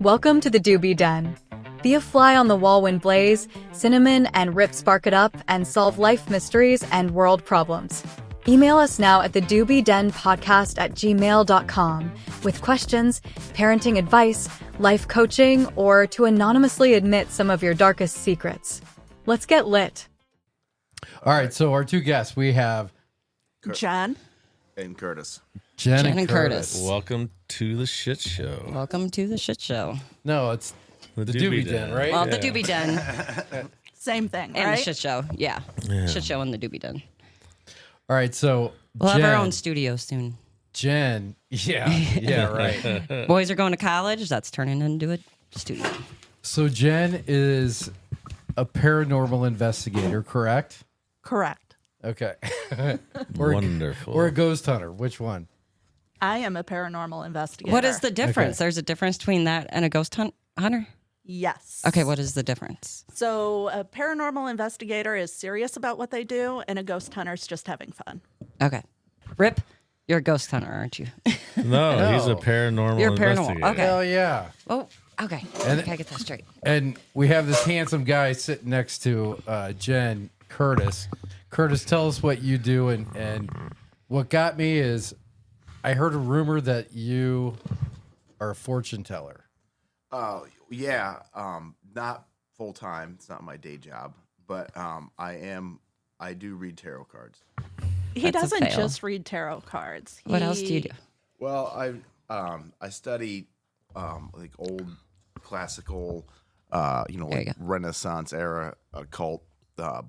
Welcome to the Doobie Den. Be a fly on the wall when Blaze, Cinnamon, and Rip spark it up and solve life mysteries and world problems. Email us now at thedoobieden@gmail.com with questions, parenting advice, life coaching, or to anonymously admit some of your darkest secrets. Let's get lit. All right, so our two guests, we have Jen and Curtis. Jen and Curtis. Welcome to the shit show. Welcome to the shit show. No, it's the Doobie Den, right? Well, the Doobie Den same thing, and right? the shit show. Yeah. Shit show and the Doobie Den. All right, so We'll have our own studio soon. Jen, yeah, right. Boys are going to college. That's turning into a studio. So Jen is a paranormal investigator, correct? Correct. Okay. Wonderful. Or a ghost hunter. Which one? I am a paranormal investigator. What is the difference? Okay. There's a difference between that and a ghost hunter? Yes. Okay, what is the difference? So a paranormal investigator is serious about what they do, and a ghost hunter is just having fun. Okay. Rip, you're a ghost hunter, aren't you? No, he's a paranormal You're a paranormal. investigator. Okay. Hell yeah. Oh, okay. And- Okay, I get that straight. And we have this handsome guy sitting next to Jen, Curtis. Curtis, tell us what you do. And what got me is I heard a rumor that you are a fortune teller. Oh, yeah. Not full time. It's not my day job, but I do read tarot cards. He That's a doesn't fail. just read tarot cards. What else do you do? Well, I study like old classical, There you like go. Renaissance era occult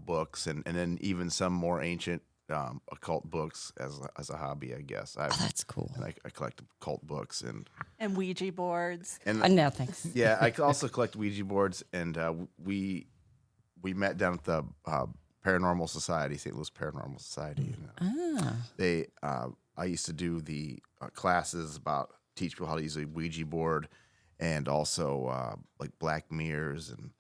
books, and then even some more ancient occult books as a hobby, I guess. Oh, that's cool. And I collect occult books and Ouija boards. No, thanks. yeah, I also collect Ouija boards, and we met down at the Paranormal Society, St. Louis Paranormal Society. And, I used to do the classes about teach people how to use a Ouija board, and also like black mirrors and.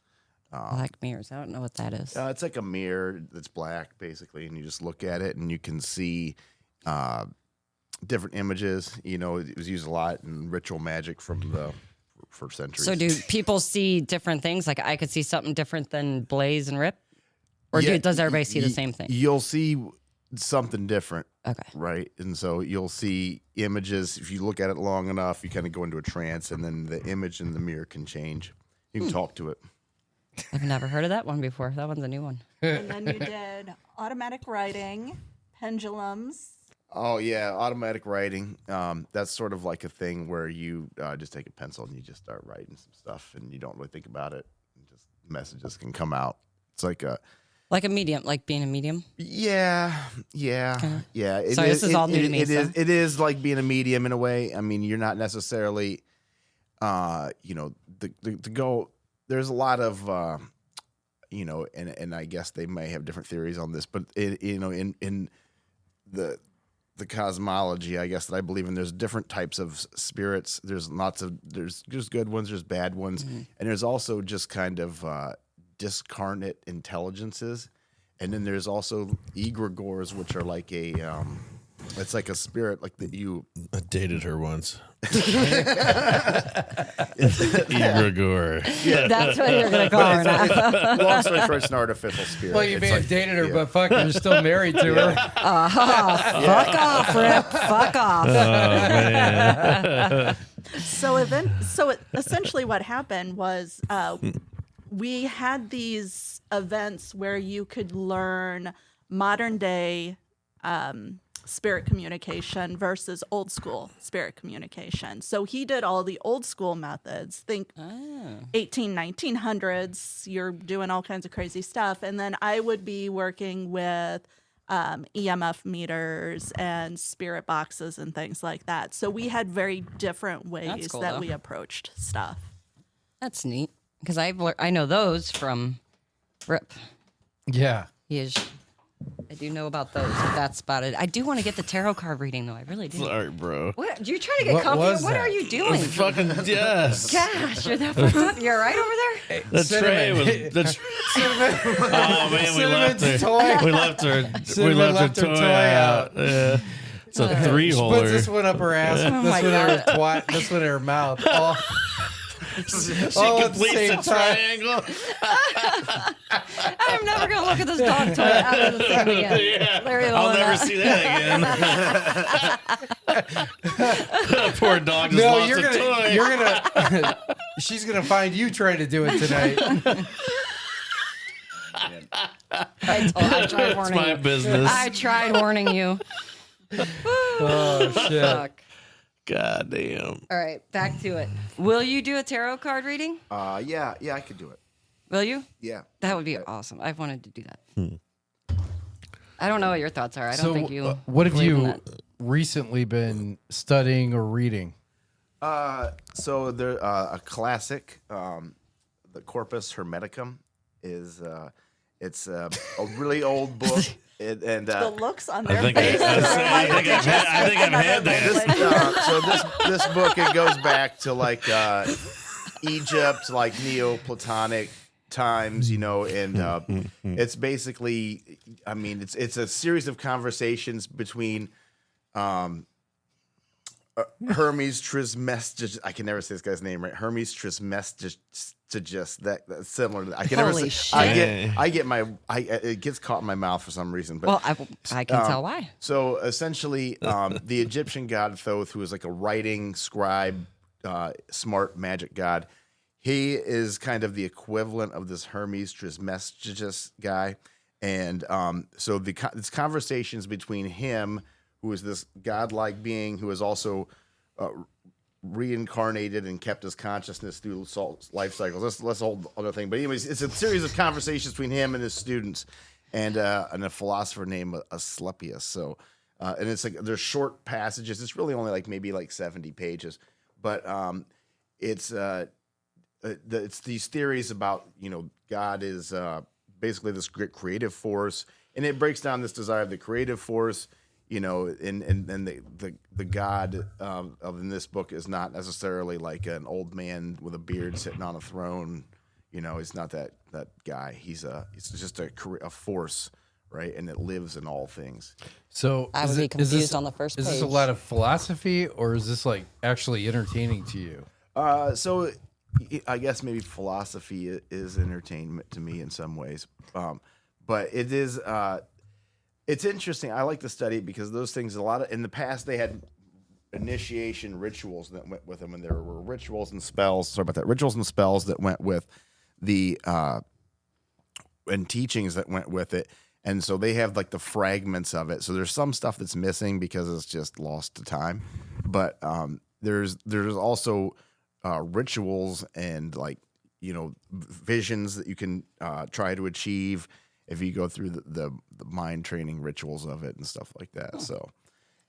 Black mirrors. I don't know what that is. It's like a mirror that's black, basically, and you just look at it, and you can see different images. You know, it was used a lot in ritual magic for centuries. So do people see different things? Like I could see something different than Blaze and Rip? Or does everybody see the same thing? You'll see something different, Okay. right? And so you'll see images. If you look at it long enough, you kind of go into a trance, and then the image in the mirror can change. You can talk to it. I've never heard of that one before. That one's a new one. And then you did automatic writing, pendulums. Oh, yeah, automatic writing. That's sort of like a thing where you just take a pencil and you just start writing some stuff, and you don't really think about it. Just messages can come out. It's like a medium, like being a medium? yeah. So this is all new to me, so. It is like being a medium in a way. I mean, you're not necessarily, the go. There's a lot of, and I guess they may have different theories on this, but in the cosmology, I guess that I believe in, there's different types of spirits. There's just good ones, there's bad ones, and there's also just kind of discarnate intelligences, and then there's also egregores, which are like it's like a spirit like that you. I dated her once. Egregore. Yeah. That's what you're going to call her now. Long story short, it's an artificial spirit. Well, you It's may like- have dated her, yeah. but fuck, you're still married to her. Fuck off, Rip. Fuck off. Oh, man. So essentially what happened was we had these events where you could learn modern day spirit communication versus old school spirit communication. So he did all the old school methods. Think 1900s, you're doing all kinds of crazy stuff. And then I would be working with EMF meters and spirit boxes and things like that. So we had very different ways cool, that though. we approached stuff. That's neat. Because I know those from Rip. Yeah. I do know about those, but that's about it. I do want to get the tarot card reading, though. I really do. Sorry, bro. What? You're trying to get What comfy? was What that? are you doing? Fucking yes. Gosh, you're that fucked up. You're all right over there? The tray was. Oh man, we left her. Toy. We left her. Cinnamon left her toy out. Yeah. It's a three She puts holer. this one up her ass, this my one in her twat, this one in her mouth. She All at the completes same the time. triangle. I'm never gonna look at this dog toy out of the thing again. Yeah. Larry I'll Lola. never see that again. Poor dog just No, lost you're a toy. gonna. You're gonna. She's gonna find you trying to do it tonight. I tried It's warning my you. business. I tried warning you. Oh shit! Fuck. God damn. All right, back to it. Will you do a tarot card reading? Yeah, I could do it. Will you? Yeah. That would be awesome. I've wanted to do that. I don't know what your thoughts are. I don't So, think you. what have believe in you that. recently been studying or reading? So there, a classic, the Corpus Hermeticum is it's a really old book, and The looks on I their think, faces. I, are like, I think I've had this, that. so this book, it goes back to like Egypt, like Neoplatonic times, and it's basically, I mean, it's a series of conversations between Hermes Trismegistus. I can never say this guy's name right. Hermes Trismegistus. That's similar to that. I can Holy never shit. say. It gets caught in my mouth for some reason. But Well, I can tell why. so essentially, the Egyptian god Thoth, who is like a writing scribe, smart magic god, he is kind of the equivalent of this Hermes Trismegistus guy, and so it's conversations between him, who is this godlike being who is also reincarnated and kept his consciousness through life cycles. That's a whole other thing. But anyways, it's a series of conversations between him and his students, and a philosopher named Asclepius. So, and it's like there's short passages. It's really only like maybe like 70 pages, but it's these theories about God is basically this great creative force, and it breaks down this desire of the creative force. And the God in this book is not necessarily like an old man with a beard sitting on a throne. He's not that guy. He's just a force, right? And it lives in all things. So I would be confused on the first Is this a page. lot of philosophy, or is this like actually entertaining to you? So I guess maybe philosophy is entertainment to me in some ways, but it is. It's interesting. I like to study it because those things, in the past, they had initiation rituals that went with them, and there were rituals and spells. Sorry about that. Rituals and spells that went with the and teachings that went with it. And so they have like the fragments of it. So there's some stuff that's missing because it's just lost to time. But there's also rituals and visions that you can try to achieve if you go through the mind training rituals of it and stuff like that. So,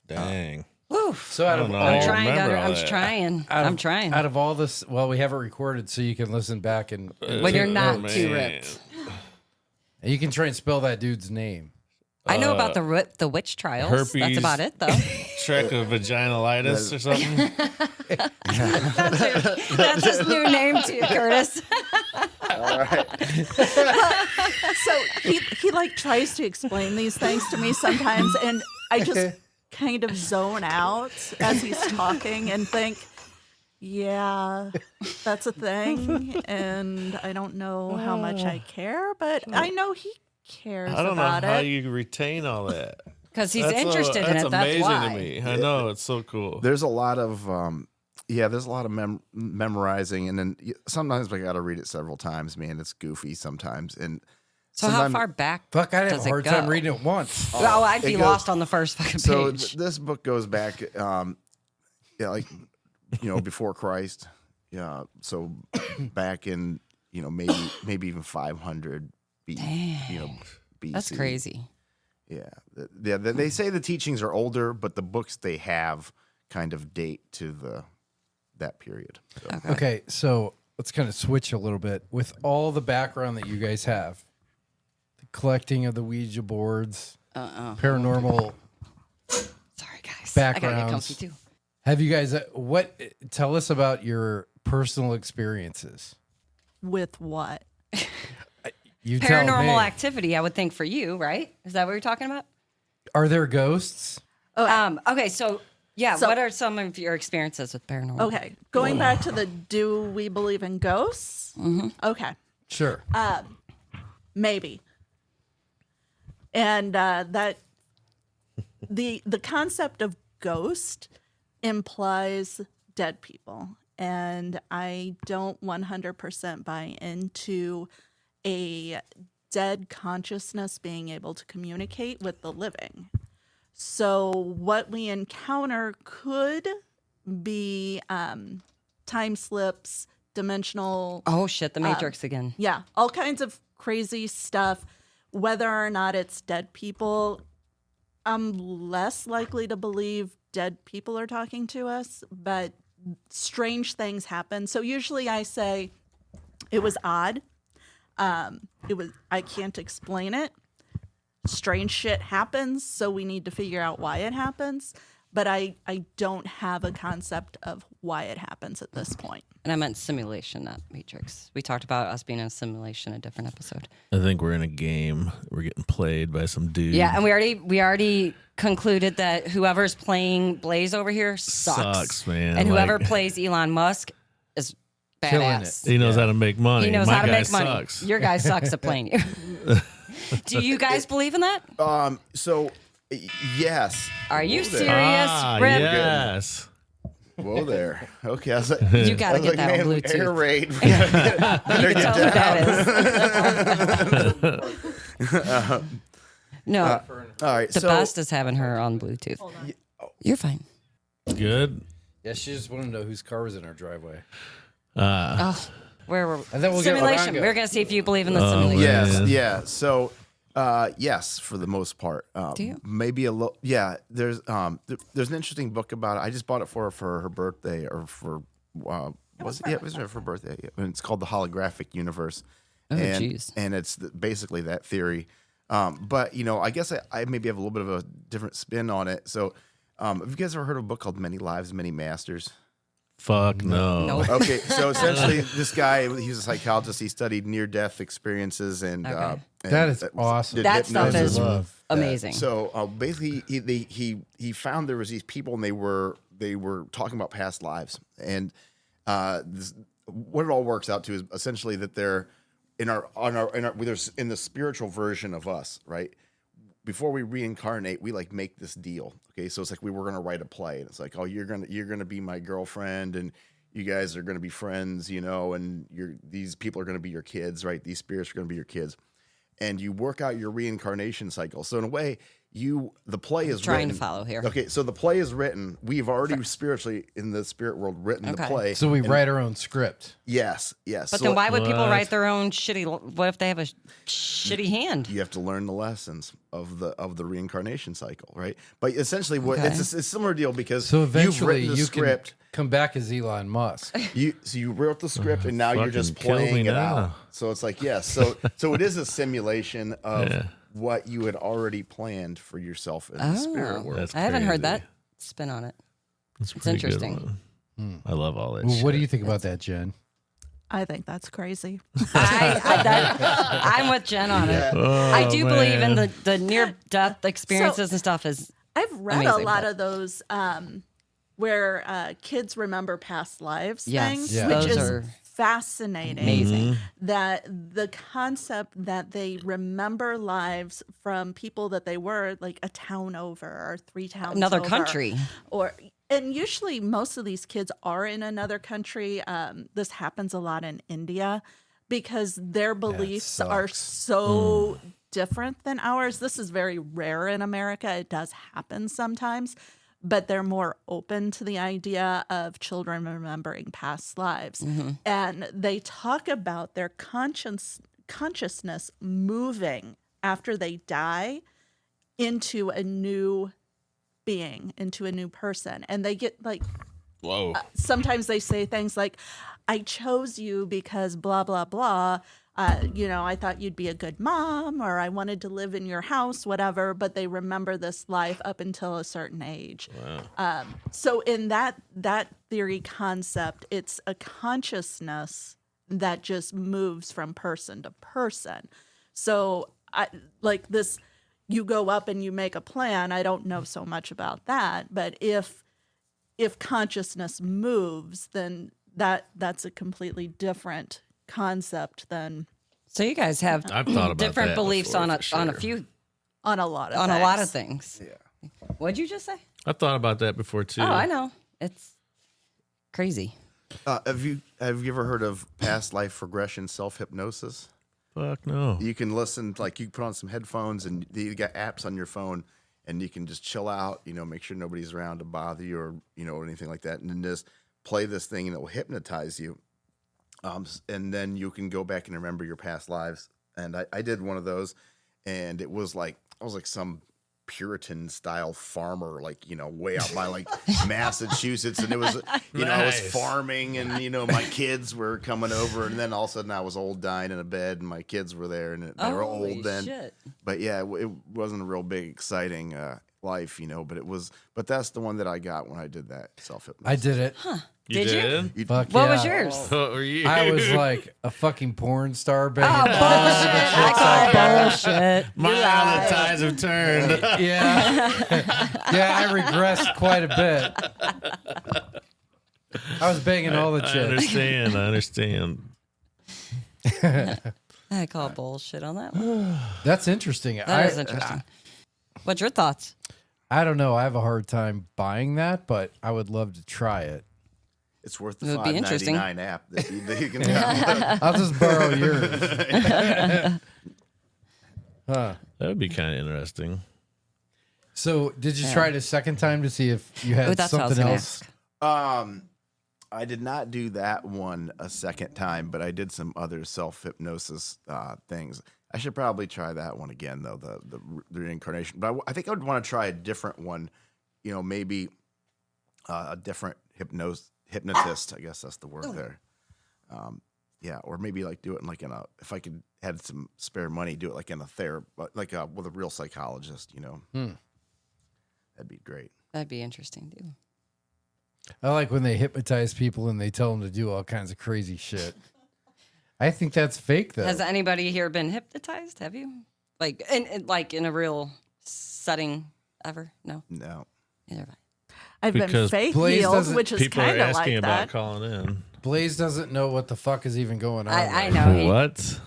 Dang. Woo. So out of know. all, I'm I trying, remember Gunner. all I'm that. trying. out I'm of- trying. Out of all this, well, we have it recorded so you can listen back and When you're not man. too ripped. and you can try and spell that dude's name. I know about the witch trials. That's herpes. about it, though. Track of vaginalitis or something. That's his new name to you, Curtis. all right. So he like tries to explain these things to me sometimes, and I just kind of zone out as he's talking and think, yeah, that's a thing, and I don't know how much I care, but I know he cares I don't know about how it. you retain all that. Because he's That's interested in it. That's amazing why. to me. I know, it's so cool. There's a lot of there's a lot of memorizing, and then sometimes I got to read it several times. Man, it's goofy sometimes, and So how sometimes- far back Fuck, I had does a it hard go? time reading it once. Oh, I'd it be goes- lost on the first fucking So page. this book goes back, before Christ. Yeah, so back in maybe even 500 BC. That's crazy. Yeah, they say the teachings are older, but the books they have kind of date to that period. So. Okay, so let's kind of switch a little bit with all the background that you guys have, the collecting of the Ouija boards, paranormal. Sorry, guys. I gotta get Backgrounds. comfy too. Have you guys tell us about your personal experiences? With what? You tell me. Paranormal activity, I would think for you, right? Is that what you're talking about? Are there ghosts? Okay, so Yeah, So- what are some of your experiences with paranormal? Okay, going back to the do we believe in ghosts? Okay, Sure. maybe. And that the concept of ghost implies dead people, and I don't 100% buy into a dead consciousness being able to communicate with the living. So what we encounter could be time slips, dimensional, Oh shit, the Matrix again. yeah, all kinds of crazy stuff. Whether or not it's dead people, I'm less likely to believe dead people are talking to us, but strange things happen. So usually I say it was odd. I can't explain it. Strange shit happens, so we need to figure out why it happens. But I don't have a concept of why it happens at this point. And I meant simulation, not Matrix. We talked about us being in a simulation in a different episode. I think we're in a game. We're getting played by some dude. Yeah, and we already concluded that whoever's playing Blaze over here sucks, man. and whoever Like, plays Elon Musk is Killing badass. he knows how to make money. He knows My how to guy make money. sucks. Your guy sucks at playing you. Do you guys believe in that? So, yes. Are you Whoa there. serious, Rip? Yes. Whoa there. Okay. I was like, You got to I was get like, that on man, Bluetooth. air raid. We gotta You can tell who down. that is. No, All right. the so, best is having her on Bluetooth. You're fine. Good. Yeah, she just wanted to know whose car was in our driveway. Oh, where were And then we'll get simulation? Rango. We're gonna see if you believe in the Oh, simulation. yeah. yes. Yeah. So, yes, for the most part. Do you? Maybe a little. Yeah. There's there's an interesting book about it. I just bought it for her birthday, or for was it? Yeah, it was for her birthday. And it's called The Holographic Universe. Oh, and, jeez. and it's basically that theory. But I guess I maybe have a little bit of a different spin on it. So, have you guys ever heard of a book called Many Lives, Many Masters? Fuck no. Nope. Okay, so essentially, this guy, he was a psychologist. He studied near-death experiences and Okay. That is awesome. did That stuff hypnosis. is Love amazing. So basically, he found there was these people, and they were talking about past lives, and what it all works out to is essentially that they're in the spiritual version of us, right? Before we reincarnate, we like make this deal. Okay, so it's like we were gonna write a play, and it's like, oh, you're gonna be my girlfriend, and you guys are gonna be friends, and these people are gonna be your kids, right? These spirits are gonna be your kids, and you work out your reincarnation cycle. So in a way, the play is Trying written. to follow here. Okay, so the play is written. We've already spiritually in the spirit world written the Okay. play. So we write our own script. Yes. But So then why would people What? write their own shitty? What if they have a shitty hand? you have to learn the lessons of the reincarnation cycle, right? But essentially, what Okay. it's a similar deal because So you've eventually written the you script. can come back as Elon Musk. You wrote the script and now you're just Fucking kill me playing it now. out. So it's like, yes. So it is a simulation of what you had already planned for yourself in the spirit world. That's I haven't heard crazy. that spin on it. That's It's pretty good interesting. one. I love all that Well, shit. what do you think about that, Jen? I think that's crazy. I'm with Jen on it. I do believe in the near death experiences and stuff. Is I've read Amazing, a lot but- of those where kids remember past lives Yes, things, Yeah. which those is are fascinating. amazing. That the concept that they remember lives from people that they were like a town over or 3 towns Another over, country. and usually most of these kids are in another country. This happens a lot in India because their beliefs are sucks. so different than ours. This is very rare in America. It does happen sometimes, but they're more open to the idea of children remembering past lives. And they talk about their consciousness moving after they die into a new being, into a new person. And they get like, Whoa. sometimes they say things like, I chose you because blah, blah, blah. I thought you'd be a good mom, or I wanted to live in your house, whatever. But they remember this life up until a certain age. So in that theory concept, it's a consciousness that just moves from person to person. So like this, you go up and you make a plan. I don't know so much about that, but if if consciousness moves, then that's a completely different concept than So you guys have I've thought about different that beliefs before, on for on a sure. few on a lot of on things. a lot of things. Yeah. What'd you just say? I thought about that before too. Oh, I know. It's crazy. Have you ever heard of past life regression self hypnosis? Fuck no. You can listen, like you can put on some headphones and you got apps on your phone and you can just chill out, make sure nobody's around to bother you or, anything like that. And then just play this thing and it will hypnotize you. And then you can go back and remember your past lives. And I did one of those and it was like, I was like some Puritan style farmer, like, way out by like Massachusetts. And it was, I was Nice. farming and, my kids were coming over. And then all of a sudden I was old, dying in a bed and my kids were there and they were Holy old then. shit. But yeah, it wasn't a real big, exciting life, but that's the one that I got when I did that self-hypnosis. I did it. You Did you? Fuck What yeah. was yours? What were you? I was like a fucking porn star banging Oh, bullshit. I call bullshit. My You how the lied. tides have turned. Yeah. Yeah, I regressed quite a bit. I was banging all the I chicks. understand. I call bullshit on that one. That's interesting. That is interesting. What's your thoughts? I don't know. I have a hard time buying that, but I would love to try it. It's worth It the would be interesting. $5.99 app that you can download. I'll just borrow yours. Huh. That would be kind of interesting. So, did you try it a second time to see if you had Oh, that's what I was something gonna else? ask. I did not do that one a second time, but I did some other self-hypnosis things. I should probably try that one again, though, the reincarnation. But I think I would want to try a different one, maybe a different hypnotist. I guess that's the word there. Yeah, or maybe like do it if I could had some spare money, do it like in a therapy, like with a real psychologist, That'd be great. That'd be interesting, too. I like when they hypnotize people and they tell them to do all kinds of crazy shit. I think that's fake, though. Has anybody here been hypnotized? Have you? Like in a real setting ever? No. No. Neither have I. I've been Because faith Blaze healed, doesn't- which is People are kind of asking like about that. calling in. Blaze doesn't know what the fuck is even going on. I right know. What?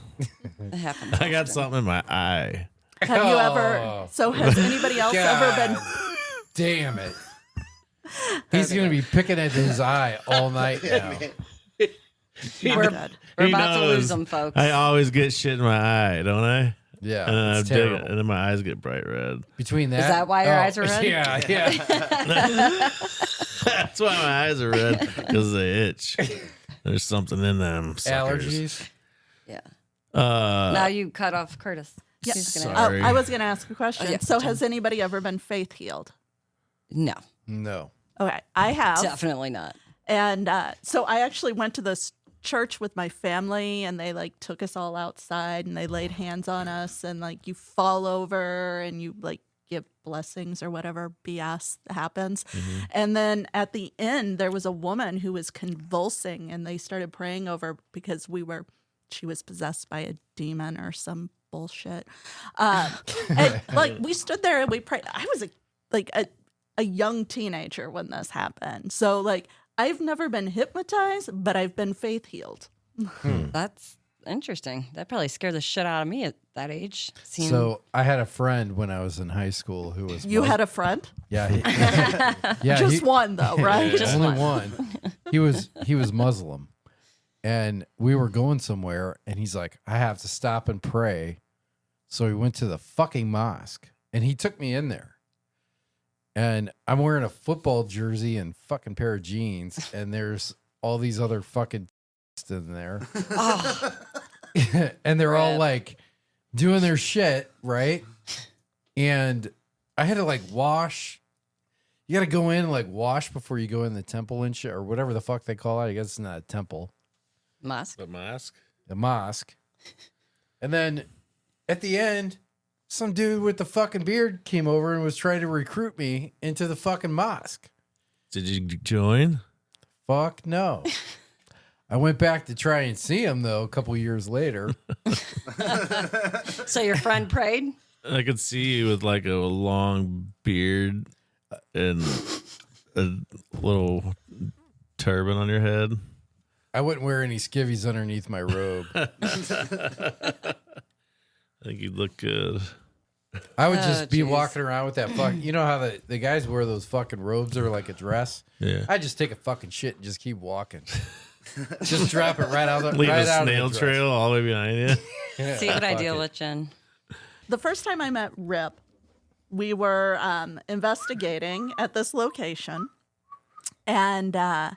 It happens. I got often. something in my eye. Have you ever? Oh. So has anybody else ever been? Damn it. He's going to be picking at his eye all night now. We're, Good. we're He about to lose knows. them, folks. I always get shit in my eye, don't I? Yeah, And then, it's terrible. and then my eyes get bright red. Between that, Is that why your eyes are red? Yeah, yeah. That's why my eyes are red, because they itch. There's something in them. Suckers. Allergies. Yeah. Uh, Now you cut off Curtis. Yeah. He's gonna Sorry. I was going to ask a question. Oh, yeah. So has anybody ever been faith healed? No, No. Okay, I have. definitely not. And so I actually went to this church with my family and they like took us all outside and they laid hands on us and like you fall over and you like give blessings or whatever BS happens. And then at the end there was a woman who was convulsing and they started praying over because she was possessed by a demon or some bullshit. And like we stood there and we prayed. I was a young teenager when this happened. So like I've never been hypnotized, but I've been faith healed. That's interesting. That probably scared the shit out of me at that age. Seeing- So I had a friend when I was in high school who was You had a friend? yeah, yeah, Just one though, right? Just only one. one. He was Muslim, and we were going somewhere, and he's like, "I have to stop and pray," so we went to the fucking mosque, and he took me in there, and I'm wearing a football jersey and fucking pair of jeans, and there's all these other fucking in there, Oh, and they're all Rip. like doing their shit, right? And I had to like wash. You got to go in and like wash before you go in the temple and shit, or whatever the fuck they call it. I guess it's not a temple, mosque. the mask. the mosque. And then at the end, some dude with the fucking beard came over and was trying to recruit me into the fucking mosque. Did you join? Fuck no. I went back to try and see him though a couple years later. So your friend prayed? I could see you with like a long beard and a little turban on your head? I wouldn't wear any skivvies underneath my robe. I think you'd look good. I would just be jeez. walking around with that you know how the guys wear those fucking robes that are like a dress? Yeah. I just take a fucking shit and just keep walking. Just drop it right out. Leave right a out snail of the dress. trail all the way behind you. Yeah, See what I fuck deal it. with, Jen. The first time I met Rip, we were investigating at this location, and I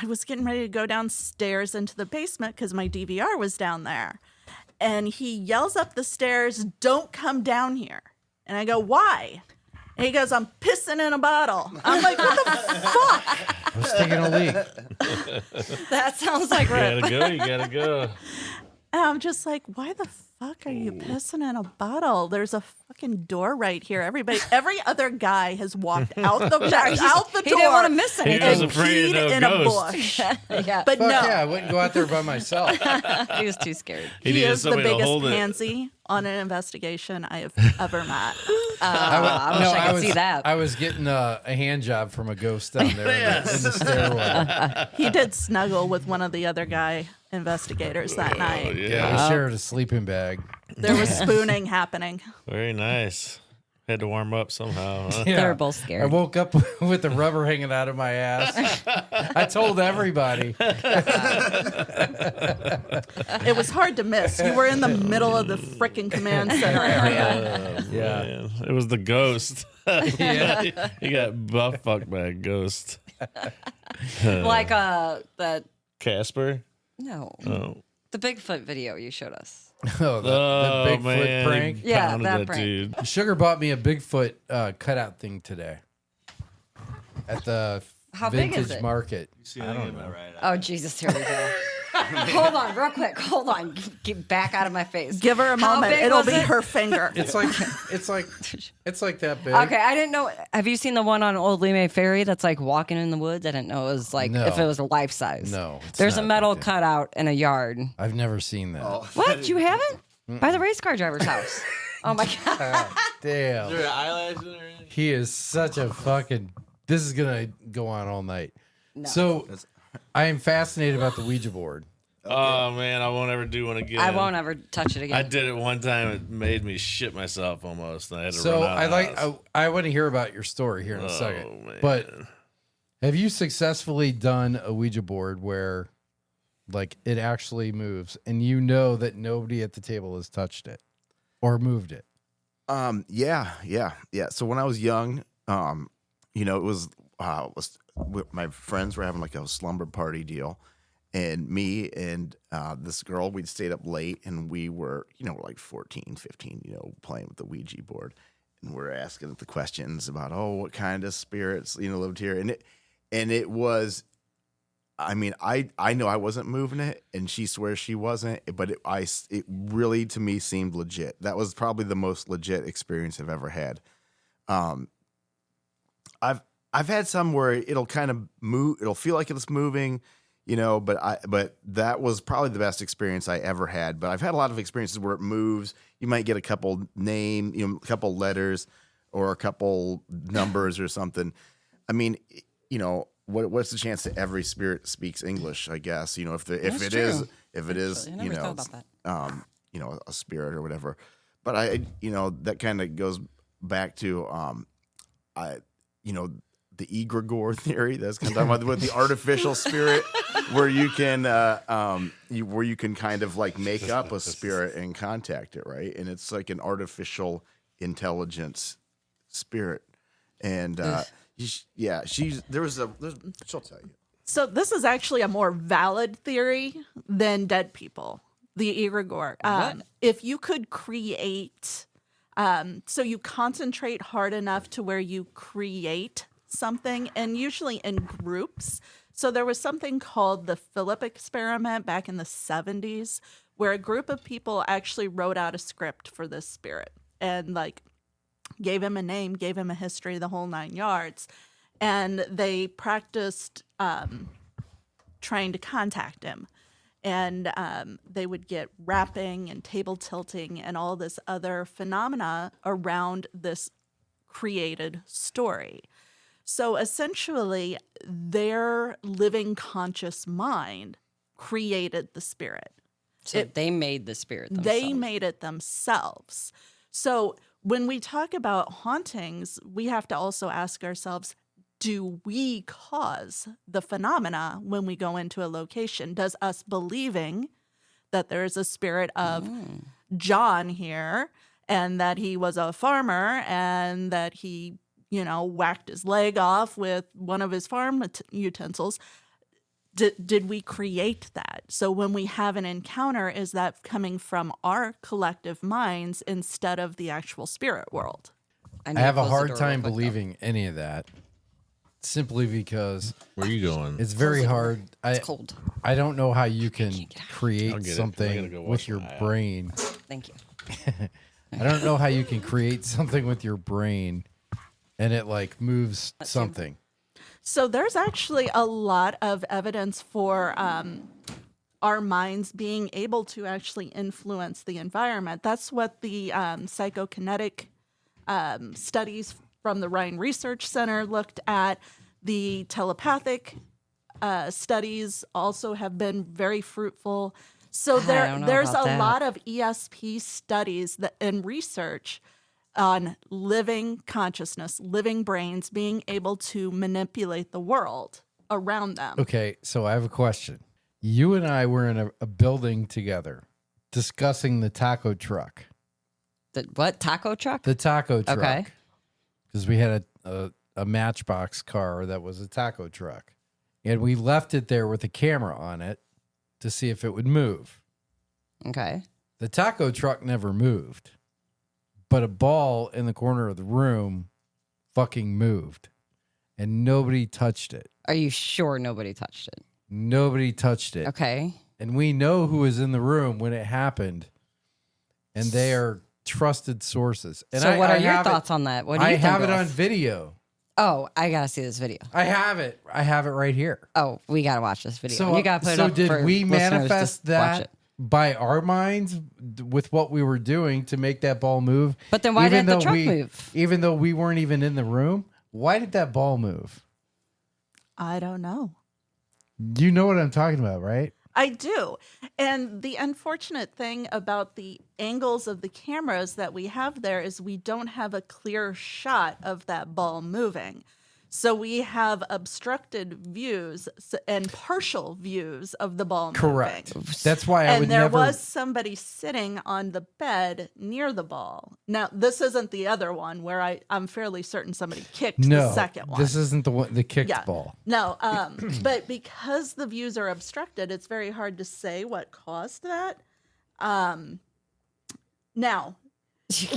was getting ready to go downstairs into the basement because my DVR was down there. And he yells up the stairs, "Don't come down here." And I go, "Why?" And he goes, "I'm pissing in a bottle." I'm like, "What the fuck?" I was taking a leak. That sounds like You Rip. gotta go. You gotta go. And I'm just like, "Why the fuck are you pissing in a bottle? There's a fucking door right here." Every other guy has walked out the out the He door. didn't want to miss He anything. was and afraid peed of in a ghosts. bush. Yeah, But Fuck no, yeah, I wouldn't go out there by myself. he was too scared. He he needed is the somebody to biggest hold it. pansy on an investigation I have ever met. I wish I could see that. I was getting a hand job from a ghost down there in the stairwell. He did snuggle with one of the other guy investigators that night. Yeah, we shared a sleeping bag. There was spooning happening. Very nice. Had to warm up somehow. Huh? They were both I scared. woke up with the rubber hanging out of my ass. I told everybody. It was hard to miss. You were in the middle of the frickin' command center area. Yeah. Man, it was the ghost. Yeah. He got buff fucked by a ghost. Like that. Casper? No, Oh. the Bigfoot video you showed us. Oh, the Bigfoot man, he prank. Yeah, pounded that prank. dude. Sugar bought me a Bigfoot cutout thing today at the How big vintage is it? market. I don't know. Right. Oh Jesus, here we go. Hold on, real quick. Hold on. Get back out of my face. Give her a How moment. big It'll was be it? her finger. It's like that big. Okay, I didn't know. Have you seen the one on Old Lime Ferry that's like walking in the woods? I didn't know it was like No. if it was life size. No, it's There's a not metal big. cutout in a yard. I've never seen that. What? You haven't? By the race car driver's house. Oh my god. Damn. Is there an eyelash in there? He is such a fucking. This is gonna go on all night. So, I am fascinated about the Ouija board. Oh man, I won't ever do one again. I won't ever touch it again. I did it one time. It made me shit myself almost. I had to So run out I of the like. house. I want to hear about your story here in a Oh, second. man. But have you successfully done a Ouija board where, like, it actually moves, and you know that nobody at the table has touched it or moved it? Yeah. So when I was young, it was my friends were having like a slumber party deal, and me and this girl, we'd stayed up late, and we were, we're like 14, 15, playing with the Ouija board, and we're asking it the questions about, what kind of spirits, lived here, and it was. I mean, I know I wasn't moving it, and she swears she wasn't, but it really to me seemed legit. That was probably the most legit experience I've ever had. I've had some where it'll kind of move, it'll feel like it's moving, but that was probably the best experience I ever had. But I've had a lot of experiences where it moves. You might get a couple a couple letters or a couple numbers or something. I mean, what's the chance that every spirit speaks English? I guess if it is I never thought about that. a spirit or whatever. But I that kind of goes back to the egregore theory. That's kind of talking about with the artificial spirit, where you can where you can kind of like make up a spirit and contact it, right? And it's like an artificial intelligence spirit, and she'll tell you. So this is actually a more valid theory than dead people, the egregore. If you could create, so you concentrate hard enough to where you create something, and usually in groups. So there was something called the Philip experiment back in the 70s, where a group of people actually wrote out a script for this spirit and like gave him a name, gave him a history, the whole 9 yards. And they practiced trying to contact him. And they would get rapping and table tilting and all this other phenomena around this created story. So essentially, their living conscious mind created the spirit. So they made the spirit themselves. They made it themselves. So when we talk about hauntings, we have to also ask ourselves, do we cause the phenomena when we go into a location? Does us believing that there is a spirit of John here and that he was a farmer and that he, whacked his leg off with one of his farm utensils, did we create that? So when we have an encounter, is that coming from our collective minds instead of the actual spirit world? I have a hard time believing any of that, simply because Where are you going? it's very hard. It's cold. I don't know how you can I'll create get it. I gotta something go with wash your my eye. brain. Thank you. I don't know how you can create something with your brain and it like moves something. So there's actually a lot of evidence for our minds being able to actually influence the environment. That's what the psychokinetic studies from the Ryan Research Center looked at. The telepathic studies also have been very fruitful. So don't know there's about a that. lot of ESP studies and research on living consciousness, living brains being able to manipulate the world around them. Okay, so I have a question. You and I were in a building together discussing the taco truck. The what? Taco truck? The taco truck. Okay. Because we had a Matchbox car that was a taco truck. And we left it there with a camera on it to see if it would move. Okay. The taco truck never moved, but a ball in the corner of the room fucking moved, and nobody touched it. Are you sure nobody touched it? Nobody touched it. Okay. And we know who was in the room when it happened, and they are trusted sources. And So what are I your have it- thoughts on that? What do you I think have it of? on video. Oh, I gotta see this video. I have it. I have it right here. Oh, we gotta watch this video. So, you gotta put it so up did for we listeners to manifest watch that it. by our minds with what we were doing to make that ball move? But then why Even didn't the though truck we- move? Even though we weren't even in the room, why did that ball move? I don't know. You know what I'm talking about, right? I do. And the unfortunate thing about the angles of the cameras that we have there is we don't have a clear shot of that ball moving. So we have obstructed views and partial views of the ball Correct. moving. That's why I And would there never. was somebody sitting on the bed near the ball. Now, this isn't the other one where I'm fairly certain somebody kicked no, the second one. this isn't the one. The kicked ball. No, but because the views are obstructed, it's very hard to say what caused that. Now,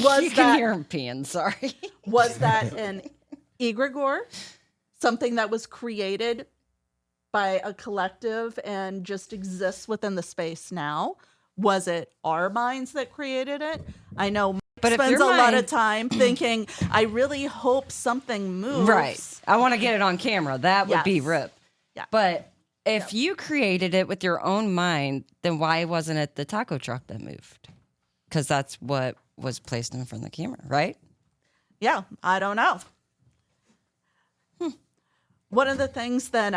Was you can that- hear him peeing. Sorry. was that an egregore, something that was created by a collective and just exists within the space now? Was it our minds that created it? I know Mike But if spends your a lot of mind- time thinking, I really hope something moves. Right. I want to get it on camera. That would be Yes. rip. Yeah. But if you created it with your own mind, then why wasn't it the taco truck that moved? Because that's what was placed in front of the camera, right? Yeah, I don't know. One of the things that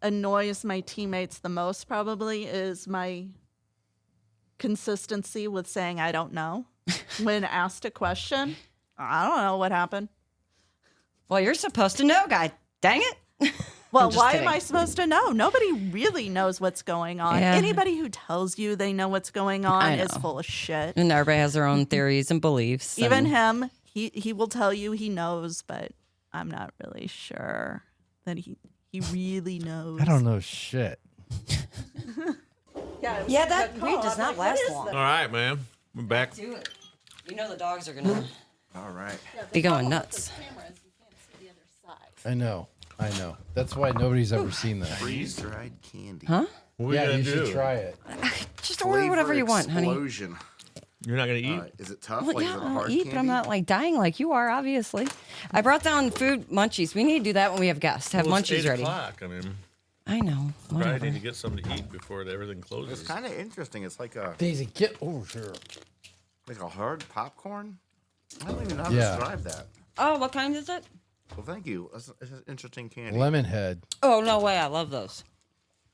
annoys my teammates the most probably is my consistency with saying I don't know. When asked a question, I don't know what happened. Well, you're supposed to know, guy. Dang it. Well, just why kidding. am I supposed to know? Nobody really knows what's going on. Yeah. Anybody who tells you they know what's going on I is know. full of shit. And everybody has their own theories and beliefs. Even and- him, he will tell you he knows, but I'm not really sure that he really knows. I don't know shit. Yeah, that weed does not last long. All right, man. We're back. Do it. You know the dogs are gonna All right. be going nuts. I know. That's why nobody's ever seen that. Freeze dried candy. Huh? What are we Yeah, gonna you do? should try it. Just order whatever you want, honey. Explosion. You're not gonna eat? Is it tough? Well, like, yeah, is it I'll hard eat, candy? but I'm not like dying like you are, obviously. I brought down food munchies. We need to do that when we have guests. Have Well, it's munchies 8 ready. o'clock. I mean, I know. probably Whatever. need to get something to eat before everything closes. It's kind of interesting. It's like Daisy, get over here. a hard popcorn. I don't even know how to Yeah. describe that. Oh, what kind is it? Well, thank you. That's an interesting candy. Lemon head. Oh, no way. I love those.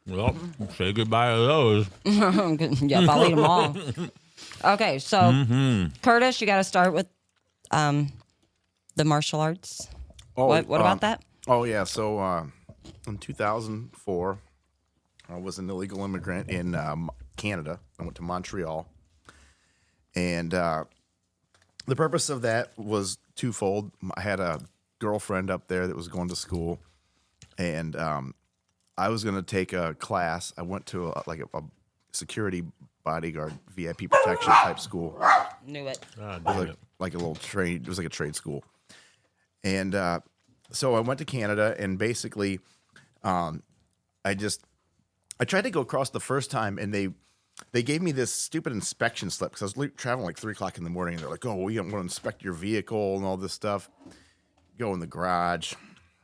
Well, say goodbye to those. Yep, I'll eat them all. Okay, so Curtis, you got to start with the martial arts. What about that? Oh, yeah. So in 2004, I was an illegal immigrant in Canada. I went to Montreal. And the purpose of that was twofold. I had a girlfriend up there that was going to school, and I was going to take a class. I went to a security bodyguard VIP protection type school. Knew it. Like a little trade. It was like a trade school. And so I went to Canada, and basically, I tried to go across the first time, and they gave me this stupid inspection slip because I was traveling like 3 o'clock in the morning. And they're like, "Oh, we want to inspect your vehicle and all this stuff." Go in the garage,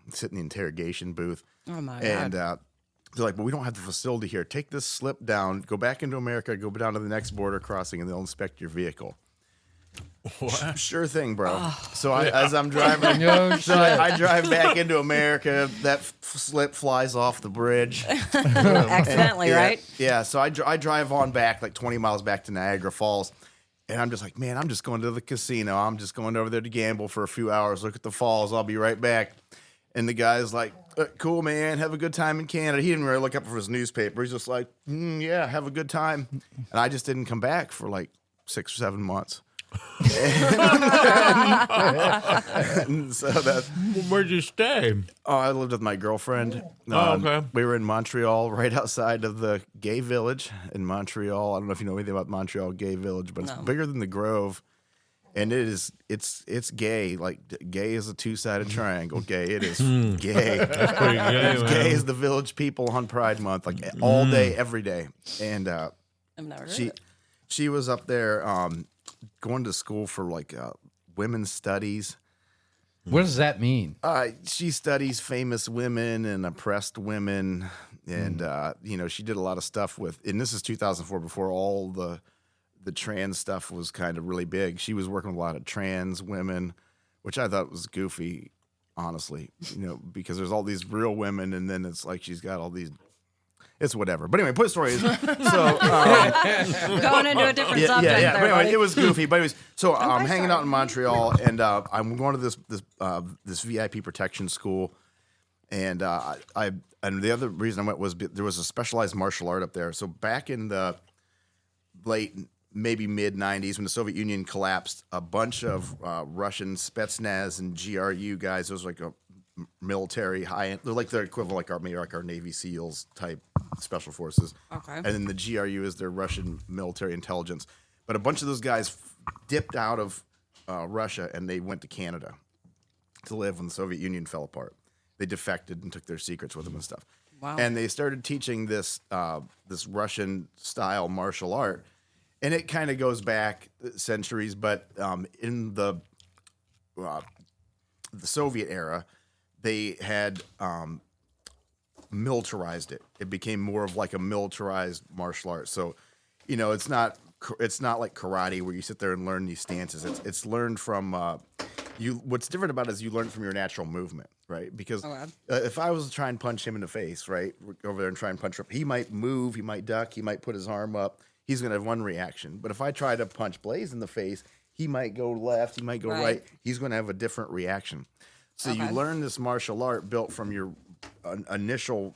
sit in the interrogation booth. Oh my and, God. they're like, "But we don't have the facility here. Take this slip down, go back into America, go down to the next border crossing, and they'll inspect your vehicle." What? Sure thing, bro. So as I'm driving, No so I drive back into America. That slip flies off the bridge. Accidentally, Yeah, right? Yeah. So I drive on back like 20 miles back to Niagara Falls. And I'm just like, man, I'm just going to the casino. I'm just going over there to gamble for a few hours, look at the falls. I'll be right back. And the guy's like, cool, man. Have a good time in Canada. He didn't really look up for his newspaper. He's just like, yeah, have a good time. And I just didn't come back for like 6 or 7 months. And so that's. Where'd you stay? Oh, I lived with my girlfriend. Okay. We were in Montreal, right outside of the gay village in Montreal. I don't know if you know anything about Montreal gay village, but it's bigger than the Grove, and it's gay. Like gay is a 2-sided triangle. Gay, it is gay. That's pretty gay, man. Gay is the village people on Pride Month, like all day, every day. And I've never heard it. she was up there going to school for like women's studies. What does that mean? She studies famous women and oppressed women, and she did a lot of stuff with. And this is 2004, before all the trans stuff was kind of really big. She was working with a lot of trans women, which I thought was goofy, honestly. Because there's all these real women, and then it's like she's got all these. It's whatever. But anyway, point story is so Going into a different subject there, But anyway, buddy. it was goofy. But anyways, so I'm hanging out in Montreal, and I'm going to this VIP protection school, and and the other reason I went was there was a specialized martial art up there. So back in the late, maybe mid 90s, when the Soviet Union collapsed, a bunch of Russian Spetsnaz and GRU guys, those like a military high-end, they're like their equivalent, like our Navy SEALs type special forces. Okay. And then the GRU is their Russian military intelligence. But a bunch of those guys dipped out of Russia, and they went to Canada to live when the Soviet Union fell apart. They defected and took their secrets with them and stuff. Wow. And they started teaching this Russian style martial art, and it kind of goes back centuries. But in the Soviet era, they had militarized it. It became more of like a militarized martial art. So, it's not like karate where you sit there and learn these stances. It's learned from you. What's different about it is you learn from your natural movement, right? Because if I was to try and punch him in the face, right, over there and try and punch him, he might move, he might duck, he might put his arm up. He's going to have one reaction. But if I try to punch Blaze in the face, he might go left, he might go right. He's going to have a different reaction. So you learn this martial art built from your initial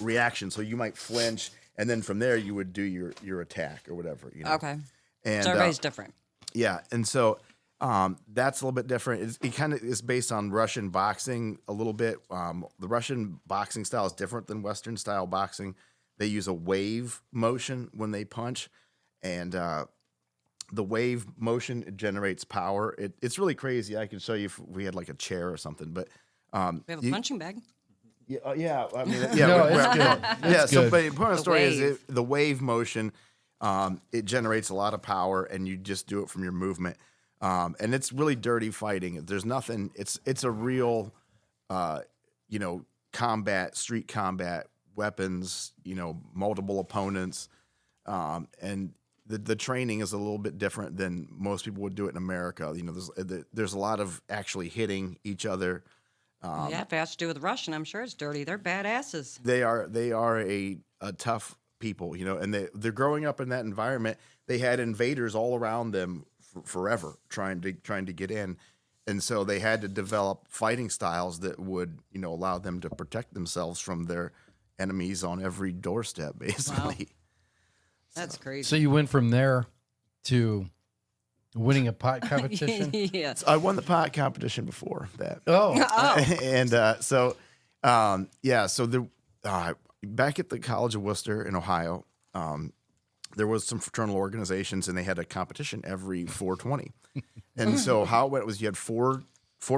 reaction. So you might flinch, and then from there you would do your attack or whatever. Okay. And So everybody's different. yeah, and so that's a little bit different. It kind of is based on Russian boxing a little bit. The Russian boxing style is different than Western style boxing. They use a wave motion when they punch, and the wave motion, it generates power. It's really crazy. I could show you if we had like a chair or something, but We have a punching bag. yeah. I mean, No, it's good. yeah. So, good. but the point of the story is wave. the wave motion. It generates a lot of power, and you just do it from your movement. And it's really dirty fighting. There's nothing. It's a real, street combat, weapons. Multiple opponents, and the training is a little bit different than most people would do it in America. There's a lot of actually hitting each other. Yeah, if it has to do with Russian, I'm sure it's dirty. They're badasses. They are a tough people, you know, and they're growing up in that environment. They had invaders all around them forever trying to get in. And so they had to develop fighting styles that would, you know, allow them to protect themselves from their enemies on every doorstep, basically. That's crazy. So you went from there to winning a pot competition? Yeah. So I won the pot competition before that. Oh, And so the back at the College of Worcester in Ohio, there was some fraternal organizations, and they had a competition every 420. And so how it went was you had four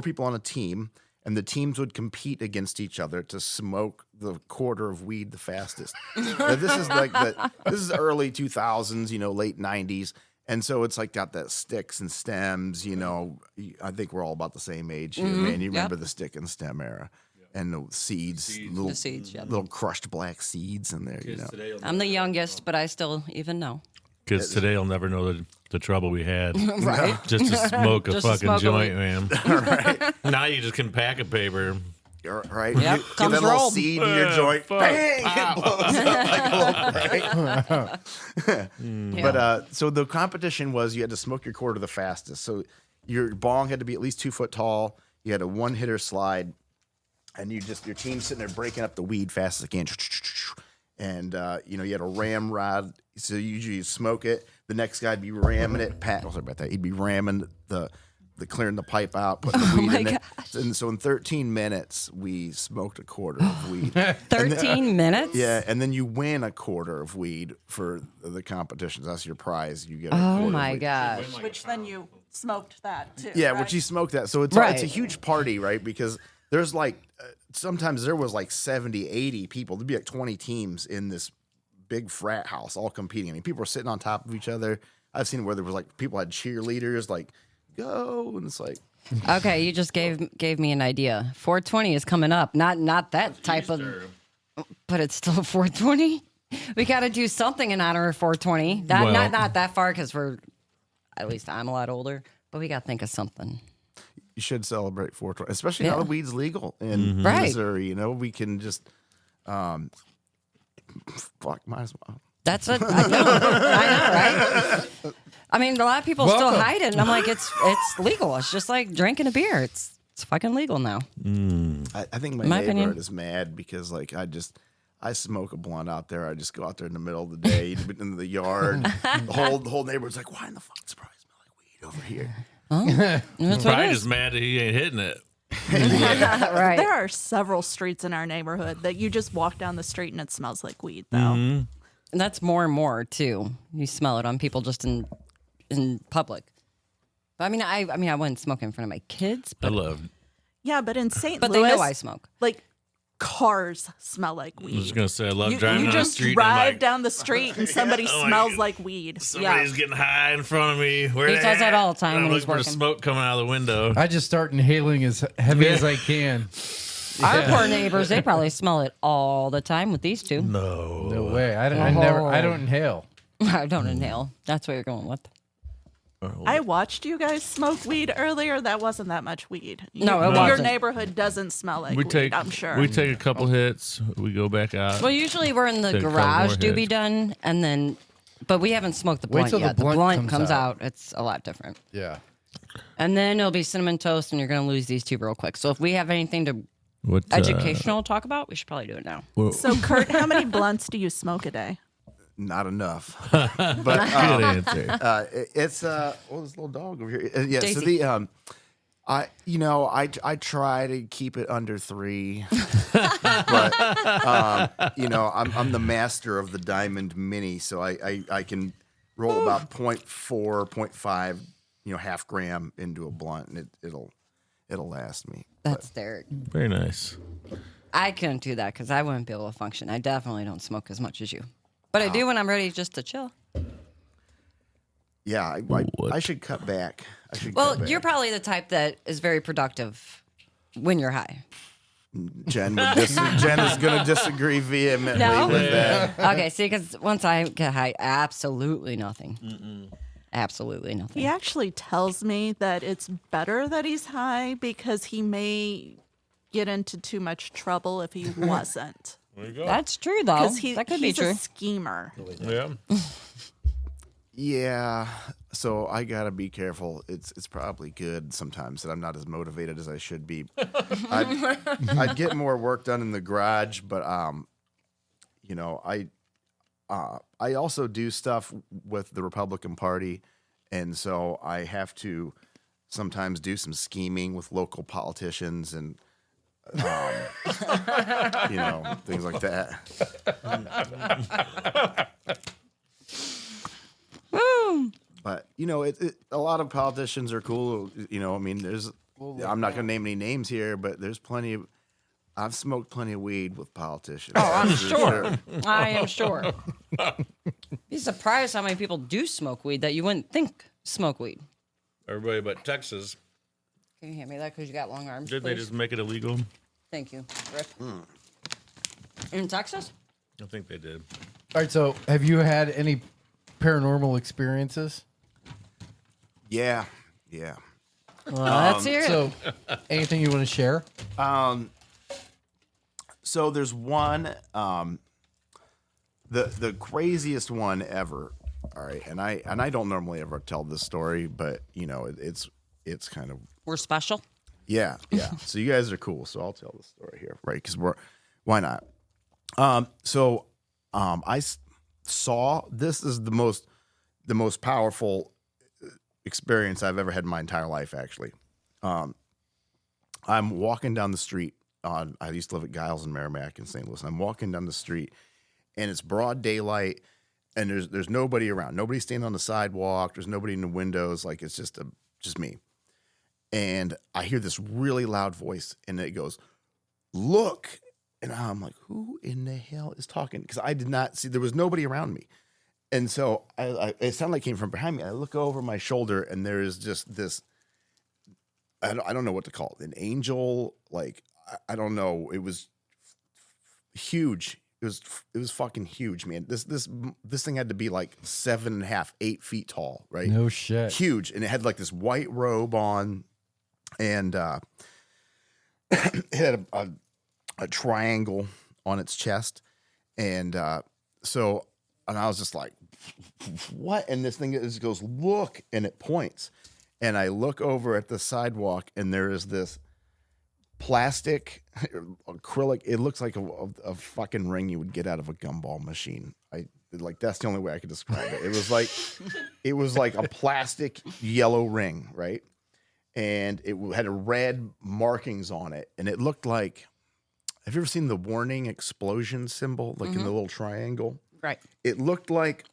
people on a team, and the teams would compete against each other to smoke the quarter of weed the fastest. Now, this is early 2000s, you know, late 90s. And so it's like got that sticks and stems, you know. I think we're all about the same age here, man. You remember the stick and stem era. And the seeds, little, The seeds, yep. little crushed black seeds in there, you know. I'm the youngest, but I still even know. Kids today will never know the trouble we had. Right. Just to smoke a Just to fucking smoke a joint, weed. man. Right. Now you just can pack a paper. Right? Yep, You get comes that little rolled. seed in your joint. Fuck. Bang! It blows up like a right? But so the competition was you had to smoke your quarter the fastest. So your bong had to be at least 2 foot tall. You had a one hitter slide, and your team's sitting there breaking up the weed fast as they can. And you know, you had a ramrod. So usually you smoke it. The next guy'd be ramming it. Sorry about that. He'd be ramming the clearing the pipe out, putting the weed in it. And so in 13 minutes, we smoked a quarter of weed. 13 minutes? Yeah, and then you win a quarter of weed for the competitions. That's your prize. You get a quarter Oh of my weed. gosh. Which then you smoked that too. Yeah, right? which you smoked that. So it's Right. a huge party, right? Because there's like sometimes there was like 70, 80 people. There'd be like 20 teams in this big frat house all competing. I mean, people were sitting on top of each other. I've seen where there was like people had cheerleaders like go, and it's like Okay, you just gave me an idea. 420 is coming up. Not that type of, but it's still 420. We got to do something in honor of 420. Well- Not that far because at least I'm a lot older. But we got to think of something. you should celebrate 420, especially now Yeah. that weed's legal in Right. Missouri. You know, we can just fuck, might as well. That's what I know, right? I mean, a lot of people still Welcome. hide it, and I'm like, it's legal. It's just like drinking a beer. It's fucking legal now. I think my My neighborhood opinion. is mad because like I smoke a blunt out there. I just go out there in the middle of the day, in the yard. The whole neighborhood's like, why in the fuck does probably smell like weed over here? That's what Probably it just is. mad that he ain't hitting it. Right. There are several streets in our neighborhood that you just walk down the street and it smells like weed, though. And that's more and more too. You smell it on people just in public. But I mean, I wouldn't smoke in front of my kids, I but love. Yeah, but in St. but Louis, they know I smoke. like cars smell like I was weed. just gonna say I love You driving down the just street. and drive I'm like, down the street and somebody I'm like, smells like weed. somebody's Yeah. getting high in front of me. Where He they does that at? all the time And I'm when he's looking for working. smoke coming out of the window. I just start inhaling as heavy as I can. Our poor neighbors, they probably smell it all the time with these two. No. No way. I don't inhale. I don't inhale. That's what you're going with. I watched you guys smoke weed earlier. That wasn't that much weed. No, it Your wasn't. neighborhood doesn't smell like We weed, take. I'm sure. We take a couple hits. We go back out. Well, usually we're in the Take a couple garage more to be hits. done, and then, but we haven't smoked the Wait blunt till the yet. blunt comes comes out. out. It's a lot different. Yeah. And then it'll be cinnamon toast, and you're going to lose these two real quick. So if we have anything to What educational talk about, we should probably do it now. So, Kurt, how many blunts do you smoke a day? Not enough. But Good answer. it's this little dog over here. Yeah. So Daisy. the I try to keep it under 3, but I'm the master of the Diamond Mini, so I can roll about 0.4, 0.5, half gram into a blunt, and it'll last me. That's Derek. Very nice. I couldn't do that because I wouldn't be able to function. I definitely don't smoke as much as you. But I do when I'm ready just to chill. Yeah, What? I should cut back. Well, you're probably the type that is very productive when you're high. Jen is going to disagree vehemently No? with that. Okay, see, because once I get high, absolutely nothing. Absolutely nothing. He actually tells me that it's better that he's high because he may get into too much trouble if he wasn't. There you go. That's true, though. Because That could be he's true. a schemer. Yeah. Yeah, so I gotta be careful. It's probably good sometimes that I'm not as motivated as I should be. I'd get more work done in the garage, but you know, I also do stuff with the Republican Party, and so I have to sometimes do some scheming with local politicians and you know, things like that. But you know, a lot of politicians are cool. You know, I mean, I'm not going to name any names here, but there's plenty of. I've smoked plenty of weed with politicians. Oh, I'm For sure. I am sure. Be surprised how many people do smoke weed that you wouldn't think smoke weed. Everybody but Texas. Can you hand me that because you got long arms? Didn't they please? just make it illegal? Thank you, Rick. In Texas? I think they did. All right. So, have you had any paranormal experiences? Yeah. Let's hear it. So, anything you want to share? So there's one, the craziest one ever. All right, and I don't normally ever tell this story, but you know, it's kind of We're special. yeah. So you guys are cool, so I'll tell the story here, right? Because why not? I saw this is the most powerful experience I've ever had in my entire life. Actually, I'm walking down the street. I used to live at Giles and Merrimack in St. Louis. And I'm walking down the street, and it's broad daylight, and there's nobody around. Nobody's standing on the sidewalk. There's nobody in the windows. Like it's just me. And I hear this really loud voice, and it goes, "Look!" And I'm like, "Who in the hell is talking?" Because I did not see. There was nobody around me, and so it sounded like it came from behind me. I look over my shoulder, and there is just this. I don't know what to call it. An angel, like. I don't know. It was huge. It was fucking huge, man. This thing had to be like 7.5, 8 feet tall, right? No shit. Huge, and it had like this white robe on, and it had a triangle on its chest, and I was just like, what? And this thing just goes, look, and it points, and I look over at the sidewalk, and there is this plastic acrylic. It looks like a fucking ring you would get out of a gumball machine. That's the only way I could describe it. It was like a plastic yellow ring, right? And it had a red markings on it, and it looked like. Have you ever seen the warning explosion symbol, like in the little triangle? Right. It looked like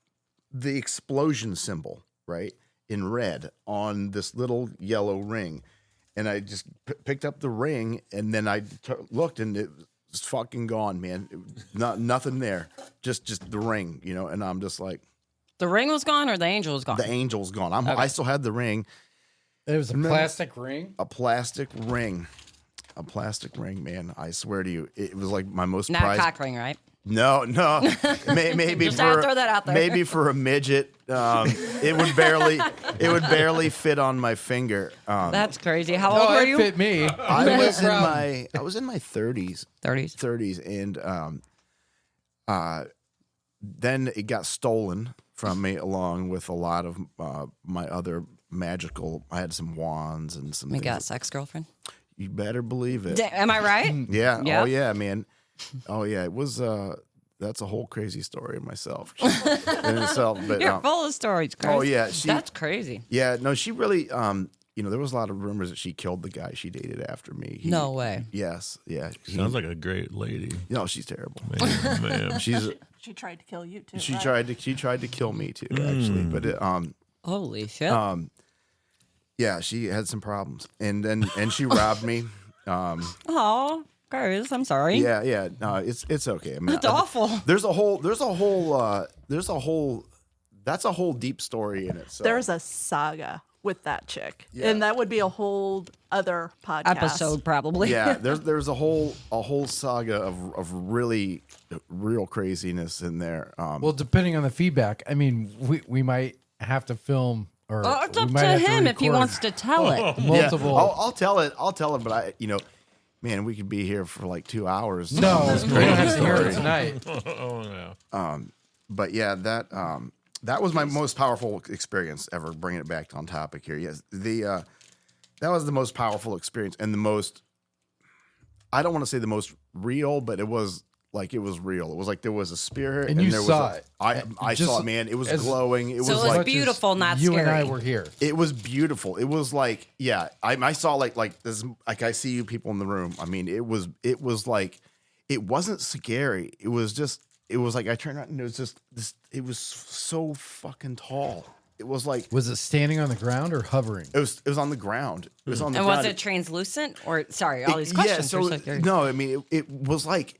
the explosion symbol, right, in red on this little yellow ring. And I just picked up the ring, and then I looked, and it was fucking gone, man. Nothing there, just the ring, you know. And I'm just like, The ring was gone, or the angel was gone? the angel's gone. I still had the ring, It was a plastic ring. a plastic ring, man. I swear to you, it was like my most Not a prized. cock ring, right? No, maybe Just had to throw that out there. Maybe for a midget, it would barely fit on my finger. That's crazy. How Oh, old were it you? fit me. I was in my 30s. 30s. And then it got stolen from me, along with a lot of my other magical. I had some wands and some. We things. got sex girlfriend. You better believe it. Am I right? Yeah. Yeah. Oh yeah, man. Oh yeah. It was. That's a whole crazy story in myself. In itself, but You're full of stories, Chris. oh, yeah, That's crazy. yeah. No, she really. You know, there was a lot of rumors that she killed the guy she dated after me. No way. Yes. Yeah. Sounds like a great lady. No, she's terrible. Man. She's. She tried to kill you too. She right? tried to kill me too, actually. But it, Holy shit. yeah, she had some problems, and she robbed me. Oh, Chris, I'm sorry. Yeah. No, it's okay. I mean, That's awful. There's a whole that's a whole deep story in itself. There's a saga with that chick, Yeah. and that would be a whole other podcast Episode, probably. yeah, there's a whole saga of really real craziness in there. Well, depending on the feedback, I mean, we might have to film, or It's we up might to have him if he record wants to tell it. multiple. Yeah, I'll tell it. But Man, we could be here for like 2 hours. No, This we don't have crazy to hear it story. tonight. Oh no. But yeah, that was my most powerful experience ever. Bringing it back on topic here. Yes, that was the most powerful experience and the most. I don't want to say the most real, but it was real. It was like there was a spirit, And you there saw was it. I Just saw it, man. It was as- glowing. It So was it was like beautiful, not you scary. and I were here. it was beautiful. It was like, yeah, I saw like this, like I see you people in the room. I mean, it was like, it wasn't scary. It was like, I turned around and it was just this, it was so fucking tall. It was like, Was it standing on the ground or hovering? it was on the ground. It was on the And ground. was it translucent or sorry, all these questions? Yeah, are so so curious. no, I mean, it was like,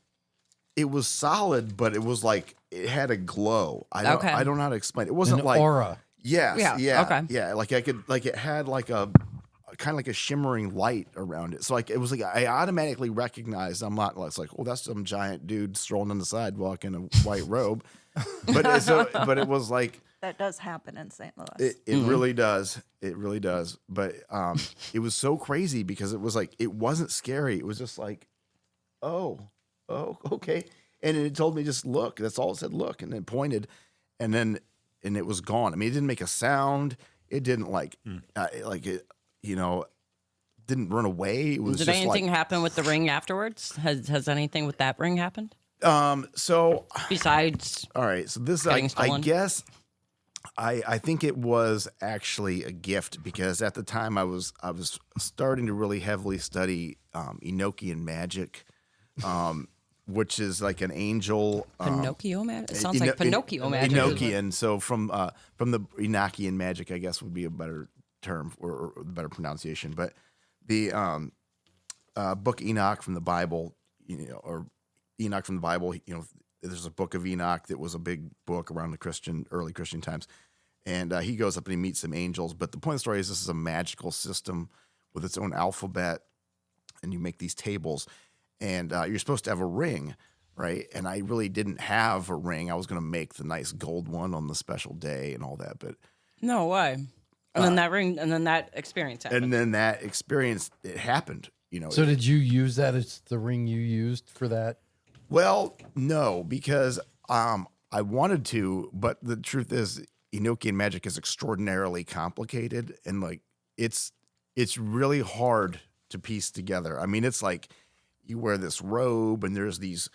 it was solid, but it was like, it had a glow. I don't know how to explain it. It wasn't An like, aura. yes, Yeah, yeah, okay. yeah. Like it had like a kind of like a shimmering light around it. So like it was like I automatically recognized. I'm not. It's like, oh, that's some giant dude strolling on the sidewalk in a white robe. But it was like That does happen in St. Louis. it really does. It really does. But it was so crazy because it was like it wasn't scary. It was just like, oh, okay. And it told me just look. That's all it said. Look, and it pointed, and it was gone. I mean, it didn't make a sound. It didn't like it, didn't run away. It was Did just anything like happen with the ring afterwards? Has anything with that ring happened? so. Besides, All right. So this Getting I stolen? guess I think it was actually a gift because at the time I was starting to really heavily study Enochian magic, which is like an angel. Pinocchio magic? It sounds like Pinocchio magic. Enochian. So from the Enochian magic, I guess would be a better term or a better pronunciation. But the book Enoch from the Bible, or Enoch from the Bible, there's a book of Enoch that was a big book around the early Christian times. And he goes up and he meets some angels. But the point of the story is this is a magical system with its own alphabet. And you make these tables. And you're supposed to have a ring, right? And I really didn't have a ring. I was going to make the nice gold one on the special day and all that. But No way. And then that ring, and then that experience happened. and then that experience, it happened. So did you use that as the ring you used for that? Well, no, because I wanted to, but the truth is, Enochian magic is extraordinarily complicated, and like it's really hard to piece together. I mean, it's like you wear this robe, and there's these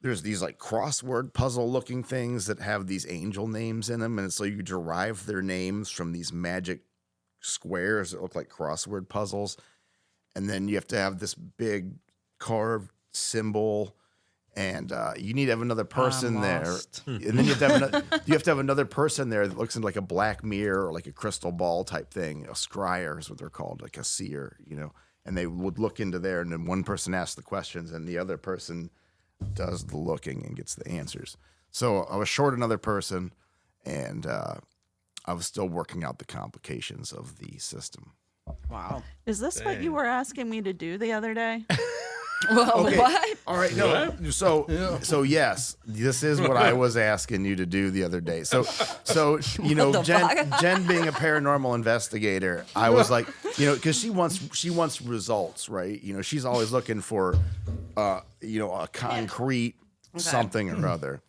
like crossword puzzle looking things that have these angel names in them, and so you derive their names from these magic squares that look like crossword puzzles, and then you have to have this big carved symbol. And you need to have another person there, and then you have to have another person there that looks in like a black mirror or like a crystal ball type thing. A scryer is what they're called, like a seer, And they would look into there, and then one person asks the questions, and the other person does the looking and gets the answers. So I was short another person, and I was still working out the complications of the system. Wow. Is this what you were asking me to do the other day? Well, Okay. what? All right, no. So yes, this is what I was asking you to do the other day. So the Jen being a paranormal investigator, I was like, because she wants results, right? She's always looking for a concrete something or other.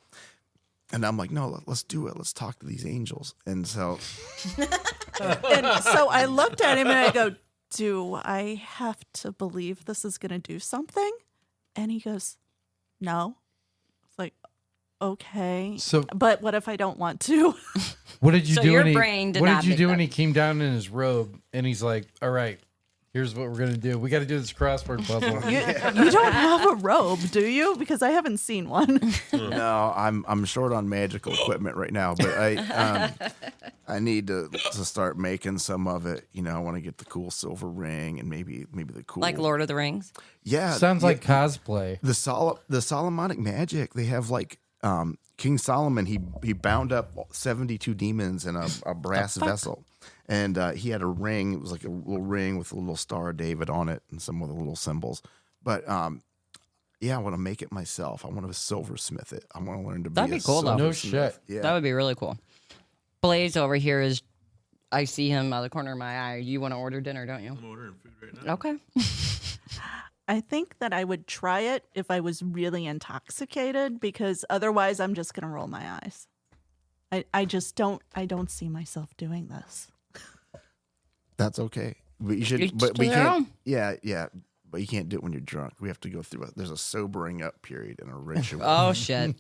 And I'm like, no, let's do it. Let's talk to these angels. And so And so I looked at him and I go, do I have to believe this is going to do something? And he goes, no. It's like, okay. So- but what if I don't want to? What did you So do? your when he, brain did what not did you make do that. when he came down in his robe and he's like, "All right, here's what we're gonna do. We got to do this crossword puzzle." You don't have a robe, do you? Because I haven't seen one. no, I'm short on magical equipment right now, but I need to start making some of it. I want to get the cool silver ring and maybe the cool Like Lord of the Rings? Yeah, Sounds like cosplay. the Solomonic magic. They have like King Solomon. He bound up 72 demons in a brass vessel, and he had a ring. It was like a little ring with a little Star of David on it and some of the little symbols. But yeah, I want to make it myself. I want to silversmith it. I want to learn to That'd be be cool, though. No silversmith. shit. Yeah. That would be really cool. Blaze over here is, I see him out of the corner of my eye. You want to order dinner, don't you? I'm ordering food right now. Okay. I think that I would try it if I was really intoxicated, because otherwise I'm just going to roll my eyes. I just don't see myself doing this. That's okay. But you should. Each But to we their can't. own. Yeah. But you can't do it when you're drunk. We have to go through there's a sobering up period and a ritual. Oh shit!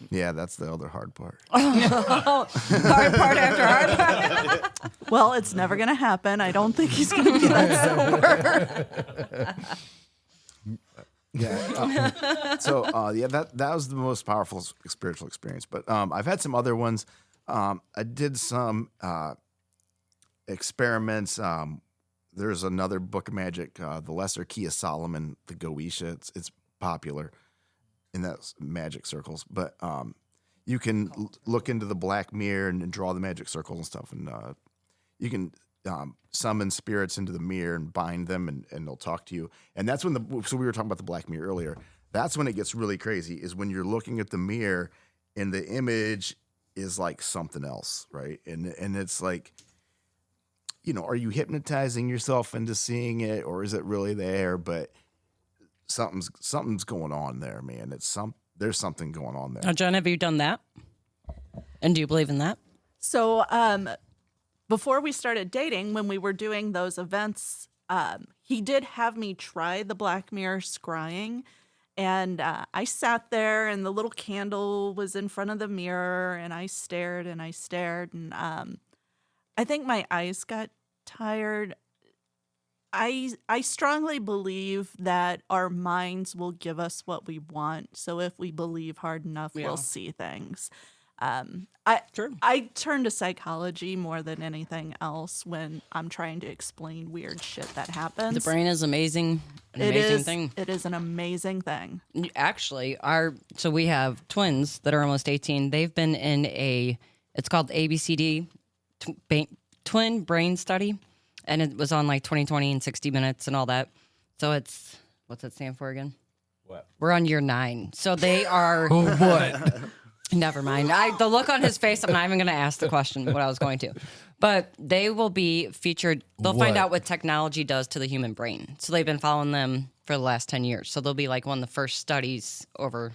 Yeah, that's the other hard part. Hard part after hard part. Well, it's never going to happen. I don't think he's going to be that sober. Yeah. That was the most powerful spiritual experience. But I've had some other ones. I did some experiments. There's another book of magic, The Lesser Key of Solomon, the Goetia. It's popular in those magic circles. But you can look into the black mirror and draw the magic circles and stuff. And you can summon spirits into the mirror and bind them, and they'll talk to you. And that's when so we were talking about the black mirror earlier. That's when it gets really crazy, is when you're looking at the mirror and the image is like something else, right? And it's like, are you hypnotizing yourself into seeing it, or is it really there? But something's going on there, man. There's something going on there. Now, John, have you done that? And do you believe in that? So, before we started dating, when we were doing those events, he did have me try the black mirror scrying. And I sat there, and the little candle was in front of the mirror, and I stared and I stared. And I think my eyes got tired. I strongly believe that our minds will give us what we want. So if we believe hard enough, Yeah. we'll see things. True. I turn to psychology more than anything else when I'm trying to explain weird shit that happens. The brain is amazing. An It amazing is. thing. It is an amazing thing. Actually, so we have twins that are almost 18. They've been in it's called ABCD, Twin Brain Study, and it was on like 2020 and 60 Minutes and all that. So what's it stand for again? What? We're on year 9. So they are. Oh, what? Never mind. The look on his face, I'm not even going to ask the question what I was going to. But they will be featured. They'll find What? out what technology does to the human brain. So they've been following them for the last 10 years. So they'll be like one of the first studies over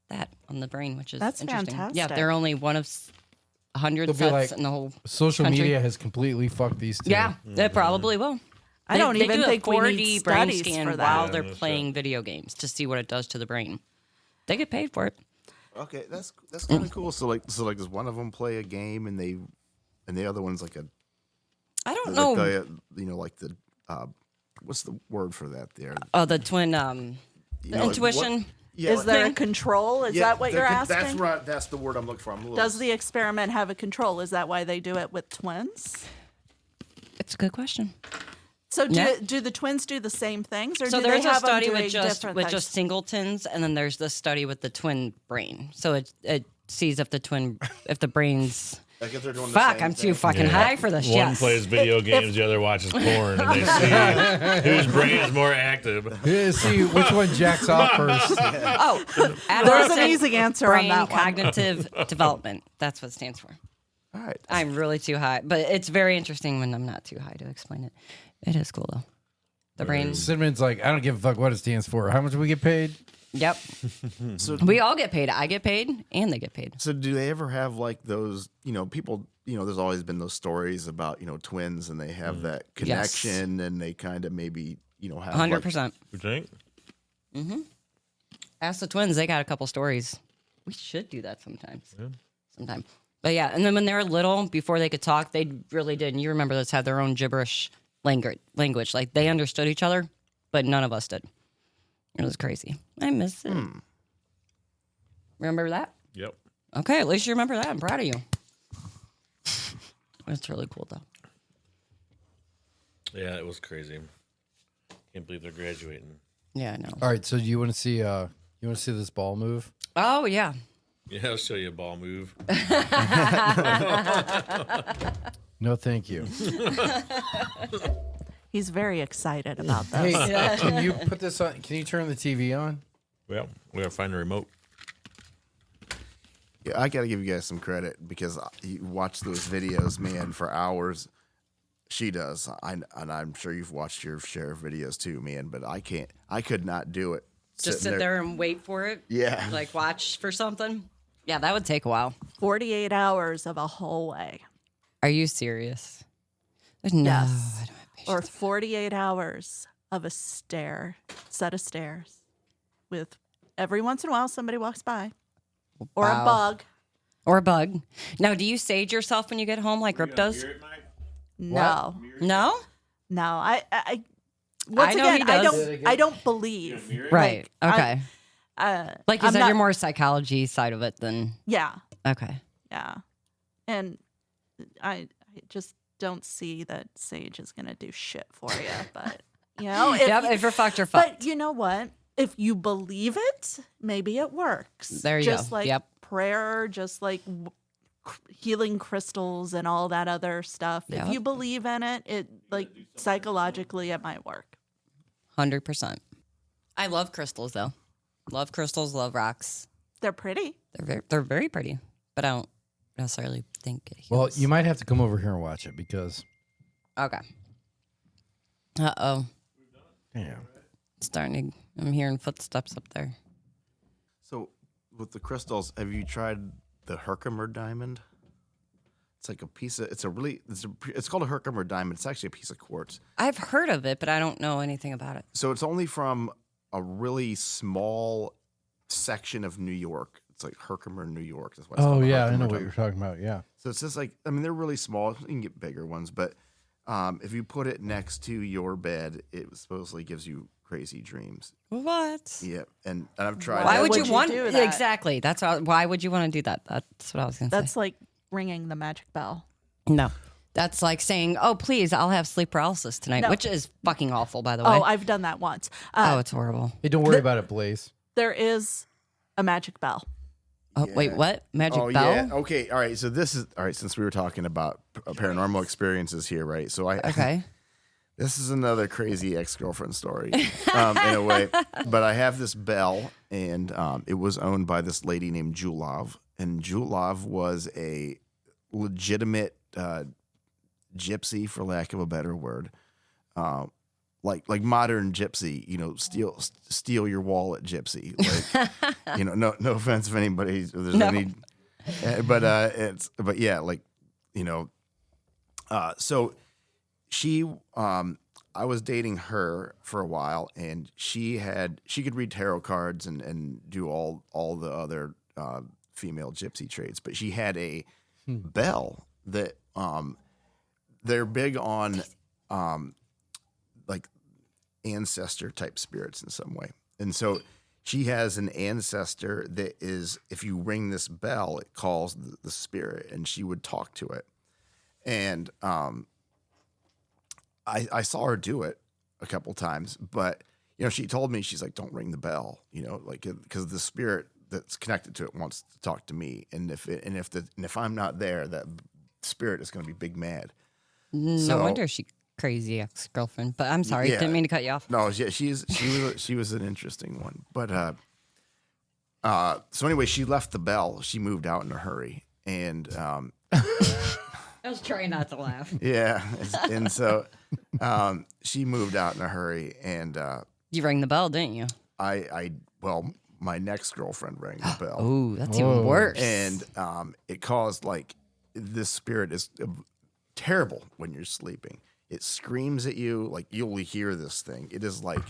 that on the brain, which is That's interesting. Yeah, fantastic. they're only one of 100 They'll be sets like, in the whole Social country. media has completely fucked these two. Yeah, they probably will. I don't They even do think a we 4D need brain studies scan for that. while Yeah, they're that's playing video games to see what it does to the brain. They get paid for it. Okay, that's kind of cool. So does one of them play a game and the other one's like I don't like know. like the what's the word for that there? Oh, the twin You know, intuition. what- yeah, Is there a thing? control? Is yeah, that what you're asking? That's right. That's the word I'm looking for. I'm a little, Does the experiment have a control? Is that why they do it with twins? It's a good question. So Yeah. do the twins do the same things, or So do they there's a have them study doing with just different with things? just singletons, and then there's the study with the twin brain. So it sees if the brain's. Like if they're doing the Fuck, same I'm thing. too fucking high for this. One Yes. plays video games, the other watches porn, and they see whose brain is more active. Yeah, see which one jacks off first. Oh, There's an adolescent easy answer brain on that one. cognitive development. That's what it stands for. All right. I'm really too high, but it's very interesting when I'm not too high to explain it. It is cool though. The brain. Cinnamon's like, I don't give a fuck what it stands for. How much do we get paid? Yep. So We all get paid. I get paid, and they get paid. So do they ever have like those, people, there's always been those stories about, twins and they have that Yes. connection and they kind of maybe, have 100%. You think? Ask the twins. They got a couple stories. We should do that sometimes. Sometime. But yeah, and then when they were little, before they could talk, they really did. And you remember this, had their own gibberish language. Like they understood each other, but none of us did. It was crazy. I miss it. Remember that? Yep. Okay, at least you remember that. I'm proud of you. It's really cool though. Yeah, it was crazy. Can't believe they're graduating. Yeah, I know. All right, so you want to see this ball move? Oh yeah. Yeah, I'll show you a ball move. No, thank you. He's very excited about Hey, this. can you put this on? Can you turn the TV on? Well, we gotta find the remote. Yeah, I got to give you guys some credit because you watch those videos, man, for hours. She does. And I'm sure you've watched your share of videos too, man. But I can't. I could not do it. Just sitting sit there and wait for it. Yeah. Like watch for something. Yeah, that would take a while. 48 hours of a hallway. Are you serious? No, Yes. I don't have patience. Or 48 hours of a set of stairs with every once in a while somebody walks by. Or Wow. a bug. Or a bug. Now, do you sage yourself when you get home like Rip does? No. No? No. I once know he again, does. I don't believe. Right. Like, Okay. Like you I'm said, not- you're more psychology side of it than. Yeah. Okay. Yeah. And I just don't see that sage is going to do shit for you. But, you know, If you're fucked, you're fucked. but you know what? If you believe it, maybe it works. There you just go. like Yep. prayer, just like healing crystals and all that other stuff. Yep. If you believe in it, it like psychologically it might work. 100%. I love crystals, though. Love crystals, love rocks. They're pretty. They're very pretty, but I don't necessarily think it heals. Well, you might have to come over here and watch it because Okay. Uh-oh. damn. It's starting to, I'm hearing footsteps up there. So with the crystals, have you tried the Herkimer diamond? It's like a piece of. It's called a Herkimer diamond. It's actually a piece of quartz. I've heard of it, but I don't know anything about it. So it's only from a really small section of New York. It's like Herkimer, New York. That's why it's Oh called a yeah, I Herkimer know what diamond. you're talking about. Yeah. So it's just like, I mean, they're really small. You can get bigger ones, but if you put it next to your bed, it supposedly gives you crazy dreams. What? Yeah, and I've tried. Why that. would would you you want do that? Exactly. That's why would you want to do that? That's what I was going to say. That's like ringing the magic bell. No. That's like saying, "Oh, please, I'll have sleep paralysis tonight," No. which is fucking awful, by the way. Oh, I've done that once. Oh, it's horrible. Hey, don't worry about it, Blaze. There is a magic bell. Oh, wait, what? Magic Oh bell? yeah. Okay. All right. So this is all right. Since we were talking about paranormal experiences here, right? So Okay. This is another crazy ex-girlfriend story, in a way. But I have this bell, and it was owned by this lady named Julov, and Julov was a legitimate gypsy, for lack of a better word, like modern gypsy. You know, steal your wallet gypsy. Like, you know, no offense if anybody if there's No. any, but yeah, like, you know, so. She, I was dating her for a while, and she could read tarot cards and do all the other female gypsy traits, but she had a bell that they're big on like ancestor type spirits in some way, and so she has an ancestor that is, if you ring this bell, it calls the spirit, and she would talk to it, and I saw her do it a couple times, but you know, she told me, she's like, don't ring the bell, you know, like, because the spirit that's connected to it wants to talk to me, and if I'm not there, that spirit is going to be big mad. No So- wonder she crazy ex-girlfriend. But I'm sorry, Yeah. didn't mean to cut you off. No, yeah, she was an interesting one, but so anyway, she left the bell. She moved out in a hurry, and I was trying not to laugh. yeah, and so she moved out in a hurry, and You rang the bell, didn't you? well, my next girlfriend rang the bell. Oh, that's Whoa. even worse. And it caused, like, this spirit is terrible when you're sleeping. It screams at you, like, you'll hear this thing. It is like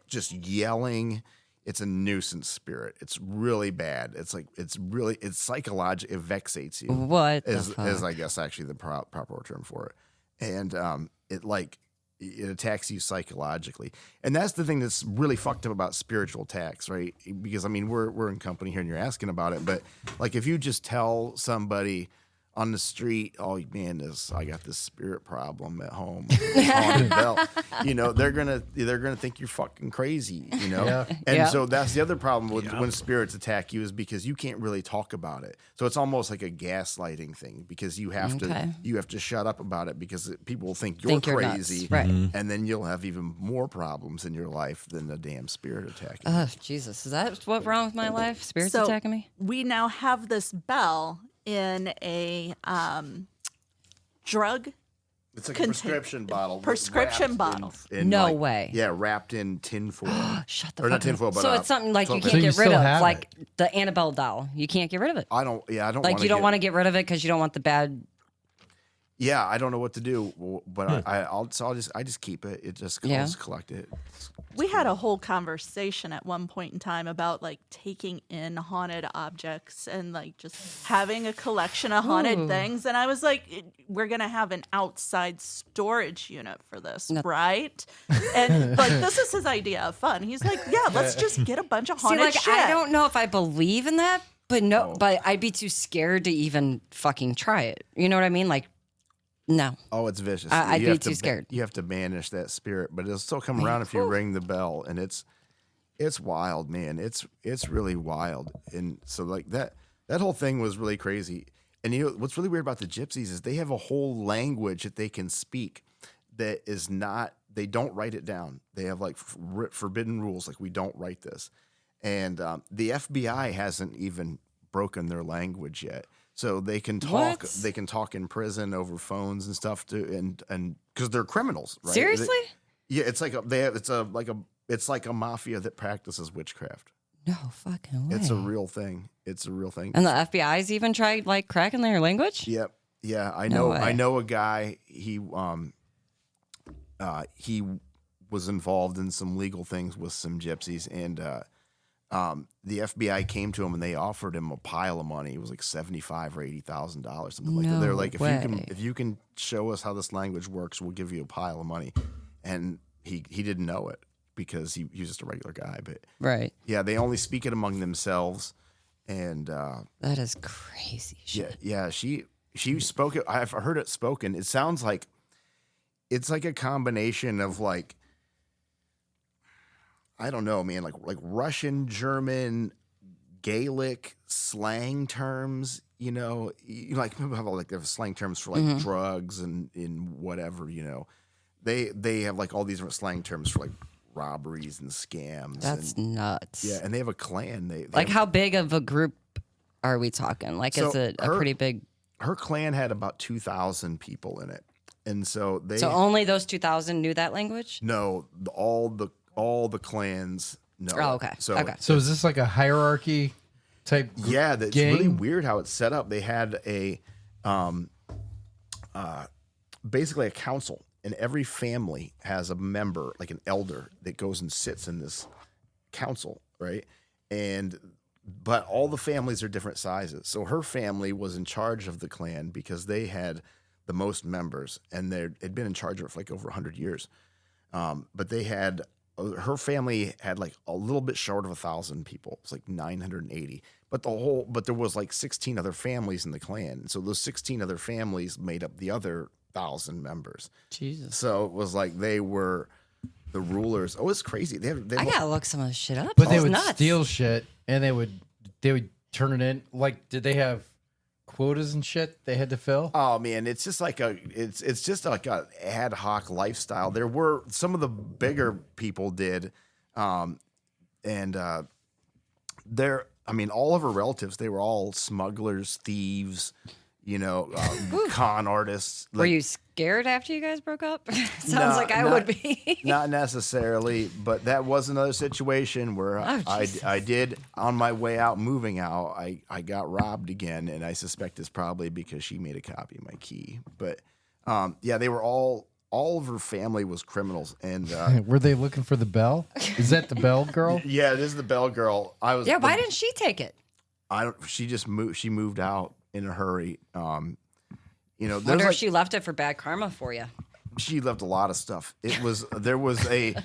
just yelling. It's a nuisance spirit. It's really bad. It's psychological. It vexates you. What the is fuck? I guess actually the proper term for it. And it attacks you psychologically. And that's the thing that's really fucked up about spiritual attacks, right? Because I mean, we're in company here and you're asking about it, but like, if you just tell somebody on the street, oh man, I got this spirit problem at home, this haunted bell, you know, they're gonna think you're fucking crazy, you know. Yeah. And Yeah. so that's the other problem with when spirits attack you, is because you can't really talk about it. So it's almost like a gaslighting thing, because you have Okay. to shut up about it, because people will think Think you're you're nuts. crazy, Right. and then you'll have even more problems in your life than the damn spirit attacking. Oh, Jesus. Is that what's wrong with my life? Spirits So- attacking me? We now have this bell in a drug It's like a Contain- prescription bottle. prescription wrapped bottle. No way. Yeah, wrapped in tinfoil. Shut the Or not fuck up. tinfoil, but so it's something like you toilet can't So you get rid still of, have like the Annabelle doll. You can't get rid of it. I don't. Yeah, I don't. Like wanna you don't get- want to get rid of it because you don't want the bad. Yeah, I don't know what to do, but I'll just keep it. It just Yeah. I'll just collect it. We had a whole conversation at one point in time about like taking in haunted objects and like just having a collection of haunted Ooh. things. And I was like, we're going to have an outside storage unit for this, right? And like, this is his idea of fun. He's like, yeah, let's just get a bunch of See, haunted like shit. I don't know if I believe in that, but no, but I'd be too scared to even fucking try it. You know what I mean? Like, no. Oh, it's vicious. I'd You be have too to scared. You have to banish that spirit, but it'll still come around if you ring the bell, and it's wild, man. It's really wild, and so like that whole thing was really crazy. And you know what's really weird about the gypsies is they have a whole language that they can speak that is not. They don't write it down. They have like forbidden rules, like we don't write this, and the FBI hasn't even broken their language yet. So they can talk. What? They can talk in prison over phones and stuff too, and because they're criminals, right? Seriously? Yeah, it's like it's like a mafia that practices witchcraft. No fucking way. It's a real thing. It's a real thing. And the FBI's even tried like cracking their language? Yep. Yeah, I No know. way. I know a guy. He was involved in some legal things with some gypsies, and the FBI came to him and they offered him a pile of money. It was like $75,000 or $80,000, something like that. They're No like, way. if you can show us how this language works, we'll give you a pile of money. And he didn't know it because he was just a regular guy. But Right. yeah, they only speak it among themselves. And That is crazy shit. yeah, she spoke it. I've heard it spoken. It sounds like it's like a combination of like, I don't know, man, like Russian, German, Gaelic slang terms. You know, like people have like their slang terms for like drugs and in whatever. You know, they have like all these different slang terms for like robberies and scams. That's and, nuts. yeah, and they have a clan. They Like have, how big of a group are we talking? Like is So it a her- pretty big her clan had about 2,000 people in it, and so they So only those 2,000 knew that language? no all the clans know. Oh, it. okay. So Okay. So is this like a hierarchy type? yeah, that's gang? really weird how it's set up. They had a basically a council, and every family has a member, like an elder, that goes and sits in this council, right? But all the families are different sizes. So her family was in charge of the clan because they had the most members, and they'd been in charge of it for like over 100 years. But they had her family had like a little bit short of 1,000 people. It's like 980. But there was like 16 other families in the clan. So those 16 other families made up the other 1,000 members. Jesus. So it was like they were the rulers. Oh, it's crazy. They I gotta look some of this shit up. But they That's would nuts. steal shit and they would turn it in. Like, did they have quotas and shit they had to fill? Oh man, it's just like it's just like a ad hoc lifestyle. There were some of the bigger people did, they're I mean all of her relatives, they were all smugglers, thieves, you know, con artists. Were Like, you scared after you guys broke up? Sounds No, like I not- would be. not necessarily, but that was another situation where Jesus. I did on my way out, moving out, I got robbed again, and I suspect it's probably because she made a copy of my key. But yeah, they were all of her family was criminals, and Were they looking for the bell? Is that the bell girl? yeah, this is the Bell girl. Yeah, why didn't she take it? I don't? She just moved. She moved out in a hurry. You know, there's Wonder like, if she left it for bad karma for you. she left a lot of stuff. There was a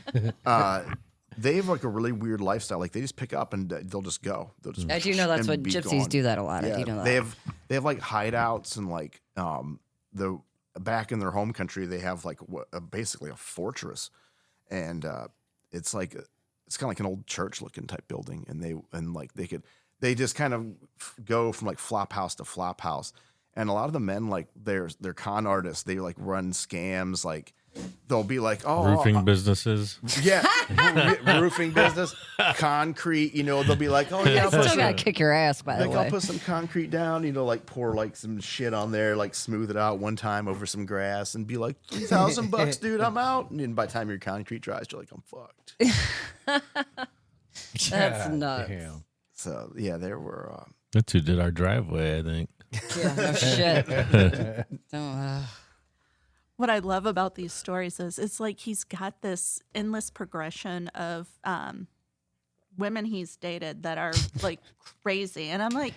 they have like a really weird lifestyle. Like they just pick up and they'll just go. They'll just I do know that's and what be gypsies gone. do that a lot. I Yeah, do know that. they have like hideouts and like the back in their home country they have like basically a fortress, and it's like it's kind of like an old church looking type building, and they just kind of go from like flop house to flop house. And a lot of the men, like they're con artists. They like run scams. Like they'll be like, Roofing businesses. yeah, roofing business, concrete. They'll be like, oh yeah, Still gotta kick your ass, by the like way. I'll put some concrete down. Like pour like some shit on there, like smooth it out one time over some grass, and be like $3,000, dude, I'm out. And then by the time your concrete dries, you're like, I'm fucked. That's nuts. Damn. So yeah, there were. That's who did our driveway, I think. Yeah, no shit. What I love about these stories is it's like he's got this endless progression of women he's dated that are like crazy. And I'm like,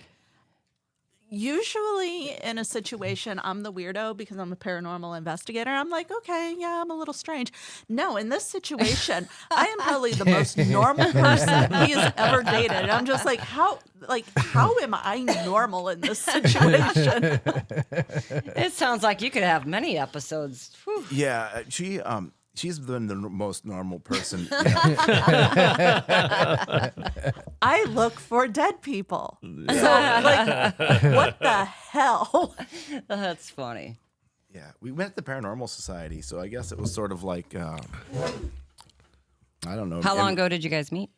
usually in a situation, I'm the weirdo because I'm a paranormal investigator. I'm like, okay, yeah, I'm a little strange. No, in this situation, I am probably the most normal person he has ever dated. And I'm just like, how am I normal in this situation? It sounds like you could have many episodes. Whew. Yeah, she's been the most normal person. I look for dead people. So, like, what the hell? That's funny. Yeah, we met at the Paranormal Society, so I guess it was sort of like, I don't know. How long ago did you guys meet?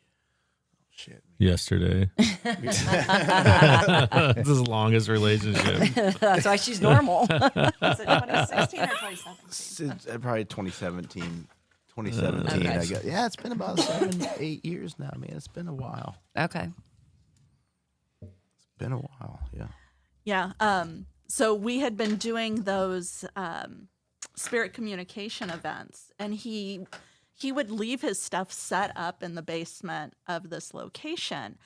Shit. Yesterday. It's his longest relationship. That's why she's normal. Was it 2016 or 2017? It's probably 2017. 2017, I guess. Yeah, it's been about 7-8 years now, man. It's been a while. Okay. It's been a while, yeah. Yeah. So we had been doing those spirit communication events, and he would leave his stuff set up in the basement of this location.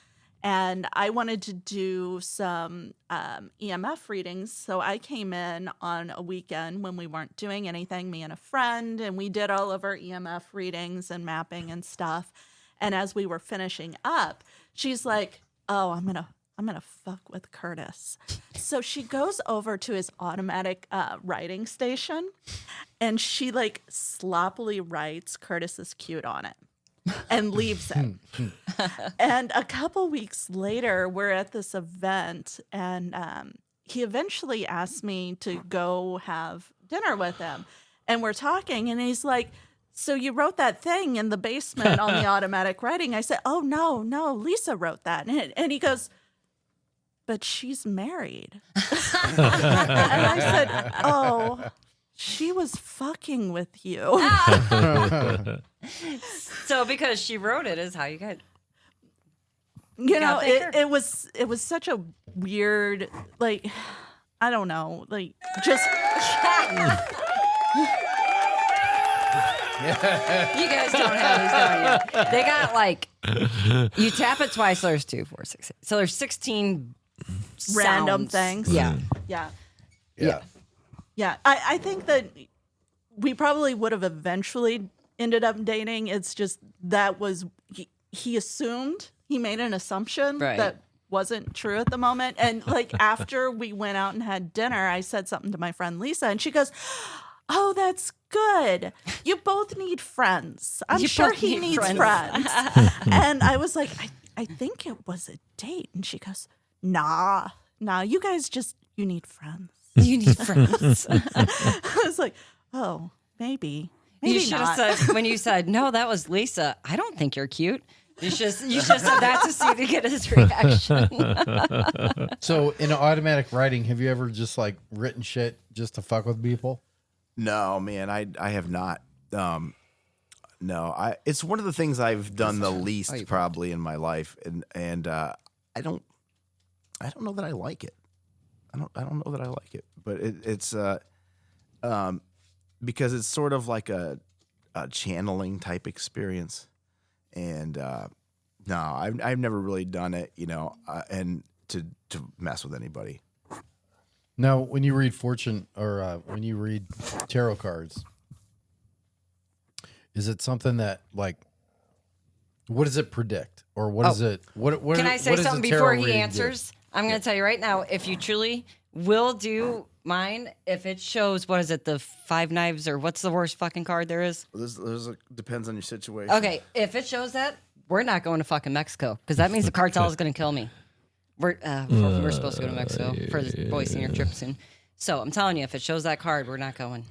And I wanted to do some EMF readings. So I came in on a weekend when we weren't doing anything, me and a friend, and we did all of our EMF readings and mapping and stuff. And as we were finishing up, she's like, oh, I'm gonna fuck with Curtis. So she goes over to his automatic writing station, and she like sloppily writes "Curtis is cute" on it and leaves it. And a couple weeks later, we're at this event, and he eventually asked me to go have dinner with him, and we're talking, and he's like, so you wrote that thing in the basement on the automatic writing? I said, oh, no, Lisa wrote that. And he goes, but she's married. And I said, oh, she was fucking with you. So because she wrote it is how you got. You know, gotta thank her. it was such a weird, like, I don't know, like, just You guys don't have these, don't you? They got like you tap it twice. So there's 2, 4, 6, 8. So there's 16 random sounds. things. Yeah. Yeah. Yeah. Yeah. I think that we probably would have eventually ended up dating. It's just that was, he assumed, he made an assumption Right. that wasn't true at the moment. And like after we went out and had dinner, I said something to my friend Lisa, and she goes, oh, that's good. You both need friends. I'm You sure both he need needs friends." friends. And I was like, I think it was a date. And she goes, nah, you guys you need friends. You need friends. I was like, oh, maybe You should not. have said when you said no, that was Lisa. I don't think you're cute. You should have said that to get his reaction. So in automatic writing, have you ever just like written shit just to fuck with people? No, man, I have not. No, it's one of the things I've done the least probably in my life, and I don't know that I like it. I don't know that I like it, but it's because it's sort of like a channeling type experience, and no, I've never really done it, and to mess with anybody. Now, when you read fortune or when you read tarot cards, is it something that like, what does it predict, or what is it? What Can I say what does something the tarot before he reading do? answers? I'm going to tell you right now. If you truly will do mine, if it shows what is it, the 5 knives, or what's the worst fucking card there is? Depends on your situation. Okay, if it shows that, we're not going to fucking Mexico because that means the cartel is going to kill me. We're supposed to go to Mexico for the boy senior trip soon. So I'm telling you, if it shows that card, we're not going.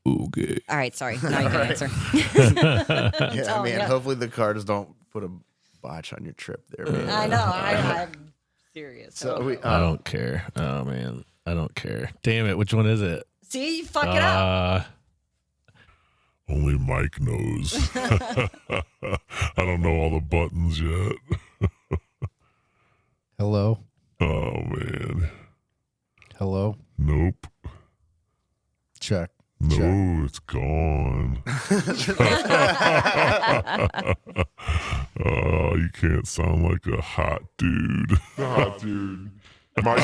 Okay. All right, sorry. Now you can answer. Yeah, man. Hopefully the cards don't put a botch on your trip there, man. I know. I'm serious. So I don't care. Oh man, I don't care. Damn it! Which one is it? See, you fuck it up. Only Mike knows. I don't know all the buttons yet. Hello. Oh man. Hello. Nope. Check. No, it's gone. Oh, you can't sound like a hot dude. Hot dude. Rip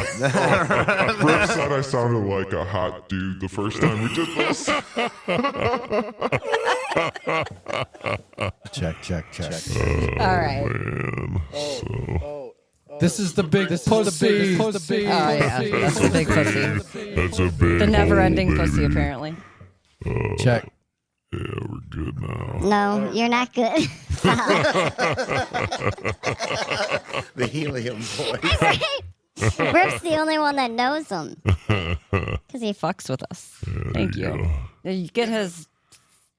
said I sounded like a hot dude the first time we did this. Check. All right. Man, This is the big pussy. Oh yeah, that's the big pussy. that's a big The never-ending hole, pussy, baby. apparently. Check. Yeah, we're good now. No, you're not good. the helium voice. Rip's the only one that knows him. Because he fucks with us. Thank you. You get his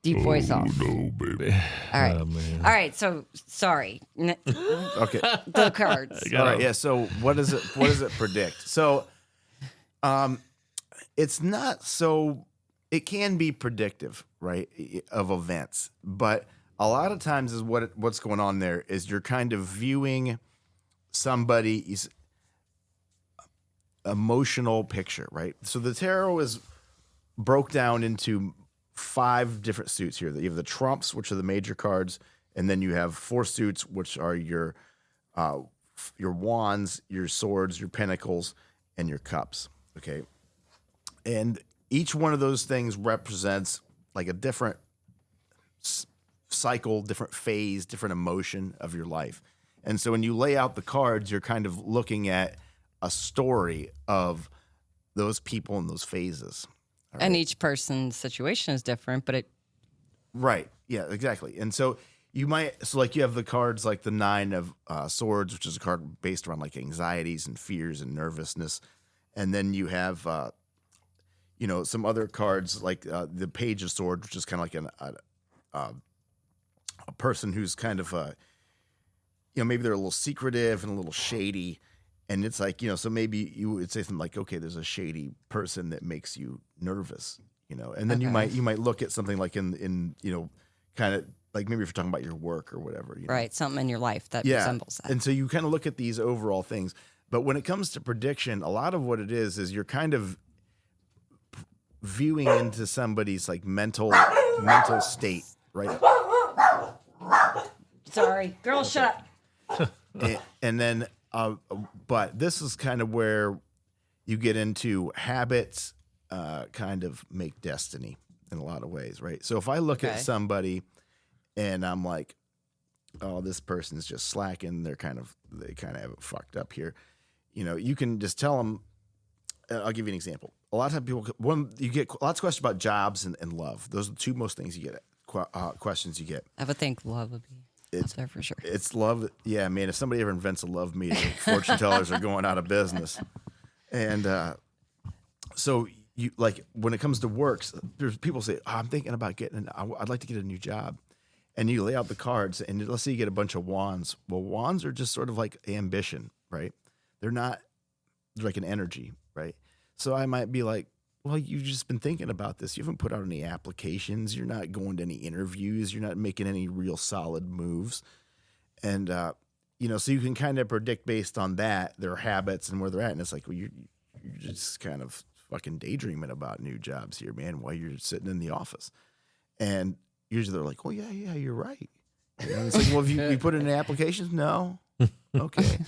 deep voice off. No, baby. All right. Oh, man. All right. So sorry. Okay. The cards. All right. Yeah. So what does it predict? So, it's not so. It can be predictive, right, of events, but a lot of times is what's going on there is you're kind of viewing somebody's emotional picture, right? So the tarot is broke down into 5 different suits here. You have the trumps, which are the major cards, and then you have 4 suits, which are your wands, your swords, your pentacles, and your cups. Okay, and each one of those things represents like a different cycle, different phase, different emotion of your life. And so when you lay out the cards, you're kind of looking at a story of those people and those phases. All And right? each person's situation is different, but it. Right. Yeah, exactly. And so you like you have the cards like the 9 of swords, which is a card based around like anxieties and fears and nervousness. And then you have, some other cards like the page of swords, which is kind of like a person who's kind of, maybe they're a little secretive and a little shady. And it's like, so maybe you would say something like, okay, there's a shady person that makes you nervous, and then you might look at something like in kind of like maybe if you're talking about your work or whatever. Right. Something in your life that resembles that. And so you kind of look at these overall things. But when it comes to prediction, a lot of what it is you're kind of viewing into somebody's like mental state, right? Sorry. Girl, shut up. And then, but this is kind of where you get into habits, kind of make destiny in a lot of ways, right? So if I look at somebody and I'm like, oh, this person's just slacking, they kind of have it fucked up here. You can just tell them. I'll give you an example. A lot of times you get lots of questions about jobs and love. Those are the 2 most things you get, questions you get. I would think love would be up there for sure. It's love. Yeah, man. If somebody ever invents a love meter, fortune tellers are going out of business. And so you like when it comes to works, there's people say, oh, I'm thinking about I'd like to get a new job. And you lay out the cards and let's say you get a bunch of wands. Well, wands are just sort of like ambition, right? They're like an energy, right? So I might be like, well, you've just been thinking about this. You haven't put out any applications. You're not going to any interviews. You're not making any real solid moves. And, so you can kind of predict based on that, their habits and where they're at. And it's like, well, you're just kind of fucking daydreaming about new jobs here, man, while you're sitting in the office. And usually they're like, oh, yeah, you're right. And it's like, well, have you put in applications? No. Okay.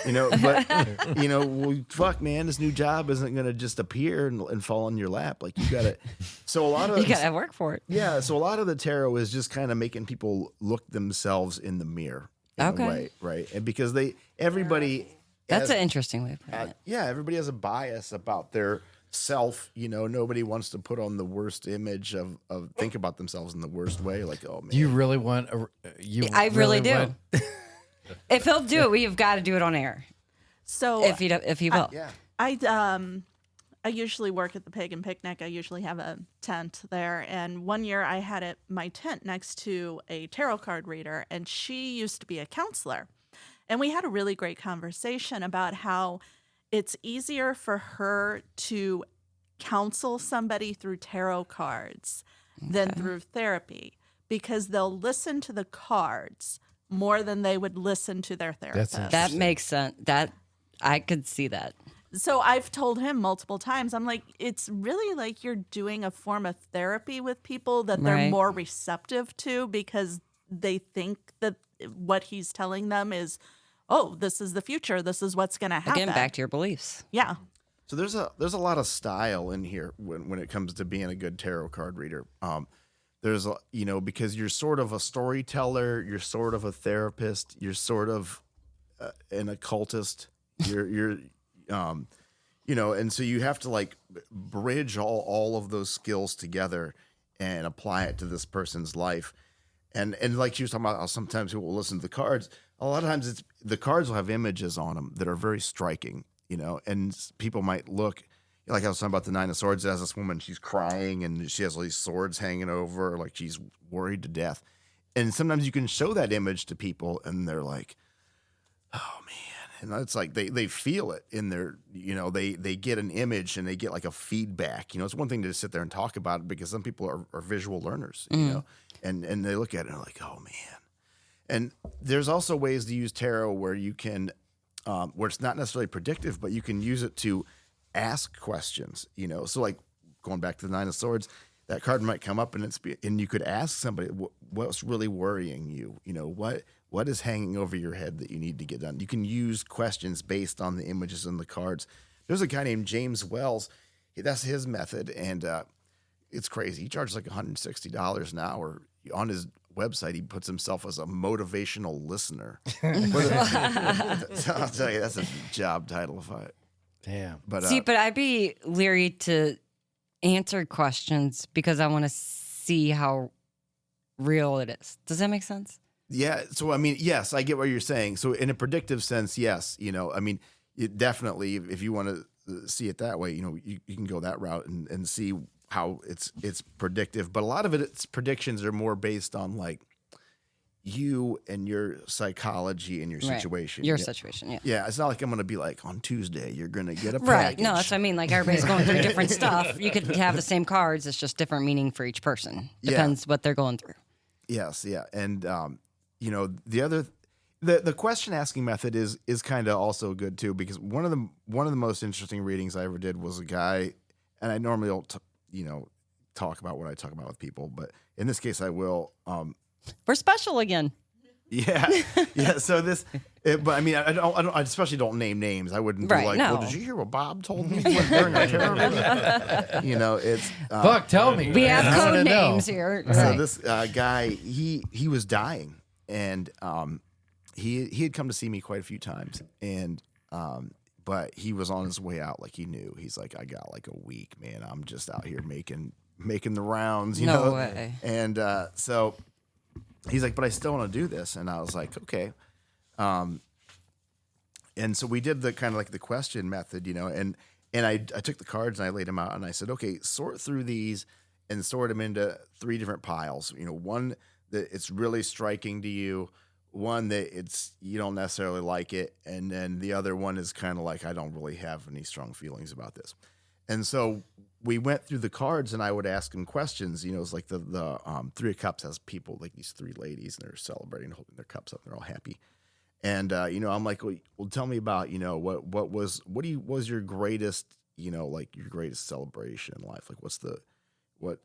But, well, fuck, man, this new job isn't going to just appear and fall in your lap. Like, you got to. So a lot of. You got to work for it. Yeah. So a lot of the tarot is just kind of making people look themselves in the mirror. In a way, right. And because everybody. That's an interesting way of putting it. Yeah. Everybody has a bias about their self. Nobody wants to put on the worst image of think about themselves in the worst way. Like, oh, man. Do you really want I really do. If he'll do it, we've got to do it on air. So if he will. Yeah. I usually work at the Pagan Picnic. I usually have a tent there. And one year I had my tent next to a tarot card reader, and she used to be a counselor. And we had a really great conversation about how it's easier for her to counsel somebody through tarot cards than through therapy, because they'll listen to the cards more than they would listen to their therapist. That makes sense. That I could see that. So I've told him multiple times, I'm like, it's really like you're doing a form of therapy with people that they're Right. more receptive to, because they think that what he's telling them is, oh, this is the future. This is what's going to happen. Again, back to your beliefs. Yeah. So there's a lot of style in here when it comes to being a good tarot card reader. There's because you're sort of a storyteller, you're sort of a therapist, you're sort of an occultist. You're and so you have to like bridge all of those skills together and apply it to this person's life. And like she was talking about, how sometimes people will listen to the cards. A lot of times the cards will have images on them that are very striking, and people might look, like I was talking about the Nine of Swords. It has this woman, she's crying and she has all these swords hanging over her, like she's worried to death. And sometimes you can show that image to people and they're like, oh man. And it's like they feel it in their, they get an image and they get like a feedback. It's one thing to sit there and talk about it, because some people are visual learners, and they look at it and they're like, oh man. And there's also ways to use tarot where you can, where it's not necessarily predictive, but you can use it to ask questions, So like going back to the Nine of Swords, that card might come up and you could ask somebody, what's really worrying you? What is hanging over your head that you need to get done? You can use questions based on the images in the cards. There's a guy named James Wells. That's his method, and it's crazy. He charges like $160 an hour. On his website, he puts himself as a motivational listener. I'll tell you, that's a job title if I... Damn. But I'd be leery to answer questions because I want to see how real it is. Does that make sense? Yeah. So, I mean, yes, I get what you're saying. So in a predictive sense, yes, it definitely, if you want to see it that way, you can go that route and see how it's predictive. But a lot of its predictions are more based on like you and your psychology and your situation. Your situation, yeah. Yeah, it's not like I'm going to be like, on Tuesday, you're going to get a package. Right. No, that's what I mean. Like everybody's going through different stuff. You could have the same cards. It's just different meaning for each person. Depends what they're going through. Yes, yeah. And, the question asking method is kind of also good too, because one of the most interesting readings I ever did was a guy, and I normally don't, talk about what I talk about with people, but in this case I will. We're special again. Yeah, yeah. So but I mean, I especially don't name names. I wouldn't be like, well, did you hear what Bob told me during our terror meeting? It's Fuck, tell me. We have I wanna code know. names here. So Right. this guy, he was dying, and he had come to see me quite a few times, and but he was on his way out. Like he knew, he's like, I got like a week, man. I'm just out here making the rounds, you know. No way. And so he's like, but I still want to do this, and I was like, okay. And so we did the kind of like the question method, and I took the cards and I laid them out and I said, okay, sort through these and sort them into 3 different piles. One that it's really striking to you, one that you don't necessarily like it, and then the other one is kind of like, I don't really have any strong feelings about this. And so we went through the cards and I would ask him questions. It's like the 3 of Cups has people, like these 3 ladies, and they're celebrating, holding their cups up, and they're all happy. And I'm like, well, tell me about what was your greatest like your greatest celebration in life? Like what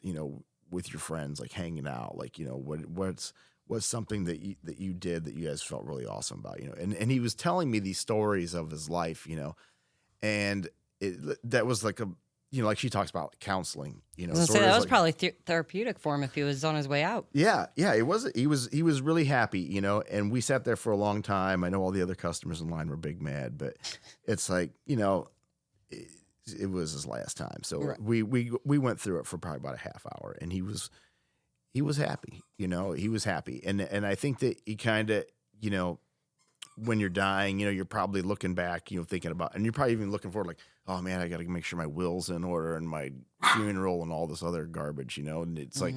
with your friends, like hanging out, like what's something that you did that you guys felt really awesome about, and he was telling me these stories of his life, and that was like like she talks about counseling, I was gonna say, that was probably therapeutic for him if he was on his way out. Yeah, it was. He was really happy, and we sat there for a long time. I know all the other customers in line were big mad, but it's like, it was his last time. So right. we went through it for probably about a half hour, and he was happy, he was happy. And I think that he kind of, when you're dying, you're probably looking back, thinking about, and you're probably even looking forward, like, oh man, I got to make sure my will's in order and my funeral and all this other garbage, and it's like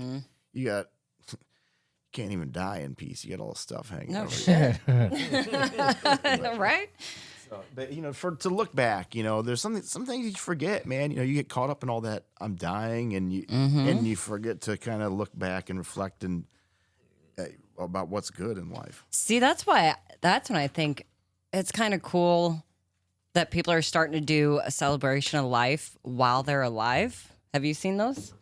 you can't even die in peace. You got all this stuff hanging. No over shit. Right? But to look back, there's some things you forget, man. You get caught up in all that I'm dying, and you forget to kind of look back and reflect and about what's good in life. See, that's when I think it's kind of cool that people are starting to do a celebration of life while they're alive. Have you seen those?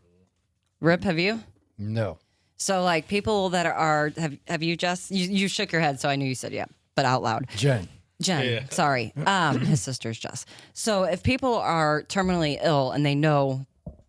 Rip, have you? No. So like people that are have you just you shook your head, so I knew you said yeah, but out loud. Jen. Sorry. His sister's Jess. So if people are terminally ill and they know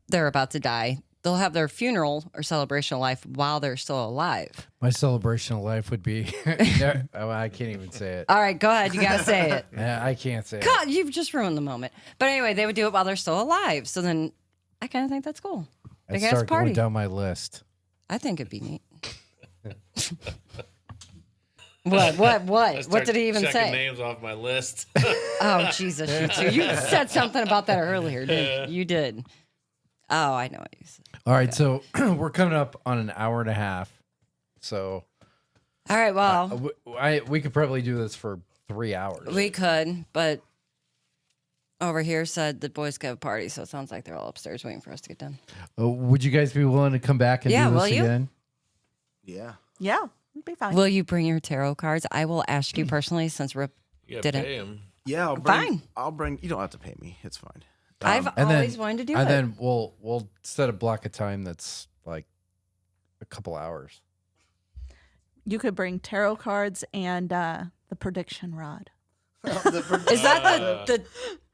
they're about to die, they'll have their funeral or celebration of life while they're still alive. My celebration of life would be. I can't even say it. All right, go ahead. You gotta say it. I can't say God, you've just ruined the moment. But anyway, they would do it while they're still alive. So then I kind of think that's cool. it. Big I'd ass start party. going down my list. I think it'd be neat. What did he even checking say? names off my list. Oh, Jesus, you too. You said something about that earlier, didn't you? You did. Oh, I know what you said. All right, so we're coming up on an hour and a half. So All right, well, we could probably do this for 3 hours. we could, but over here said the boys could have a party, so it sounds like they're all upstairs waiting for us to get done. Would you guys be willing to come back and Yeah, do will this you? again? Yeah. Yeah, it'd be fine. Will you bring your tarot cards? I will ask you personally since Rip You gotta didn't. pay him. Yeah, Fine. I'll bring. You don't have to pay me. It's fine. I've And always wanted to do and it. then we'll set a block of time that's like a couple hours. You could bring tarot cards and the prediction rod. Is that the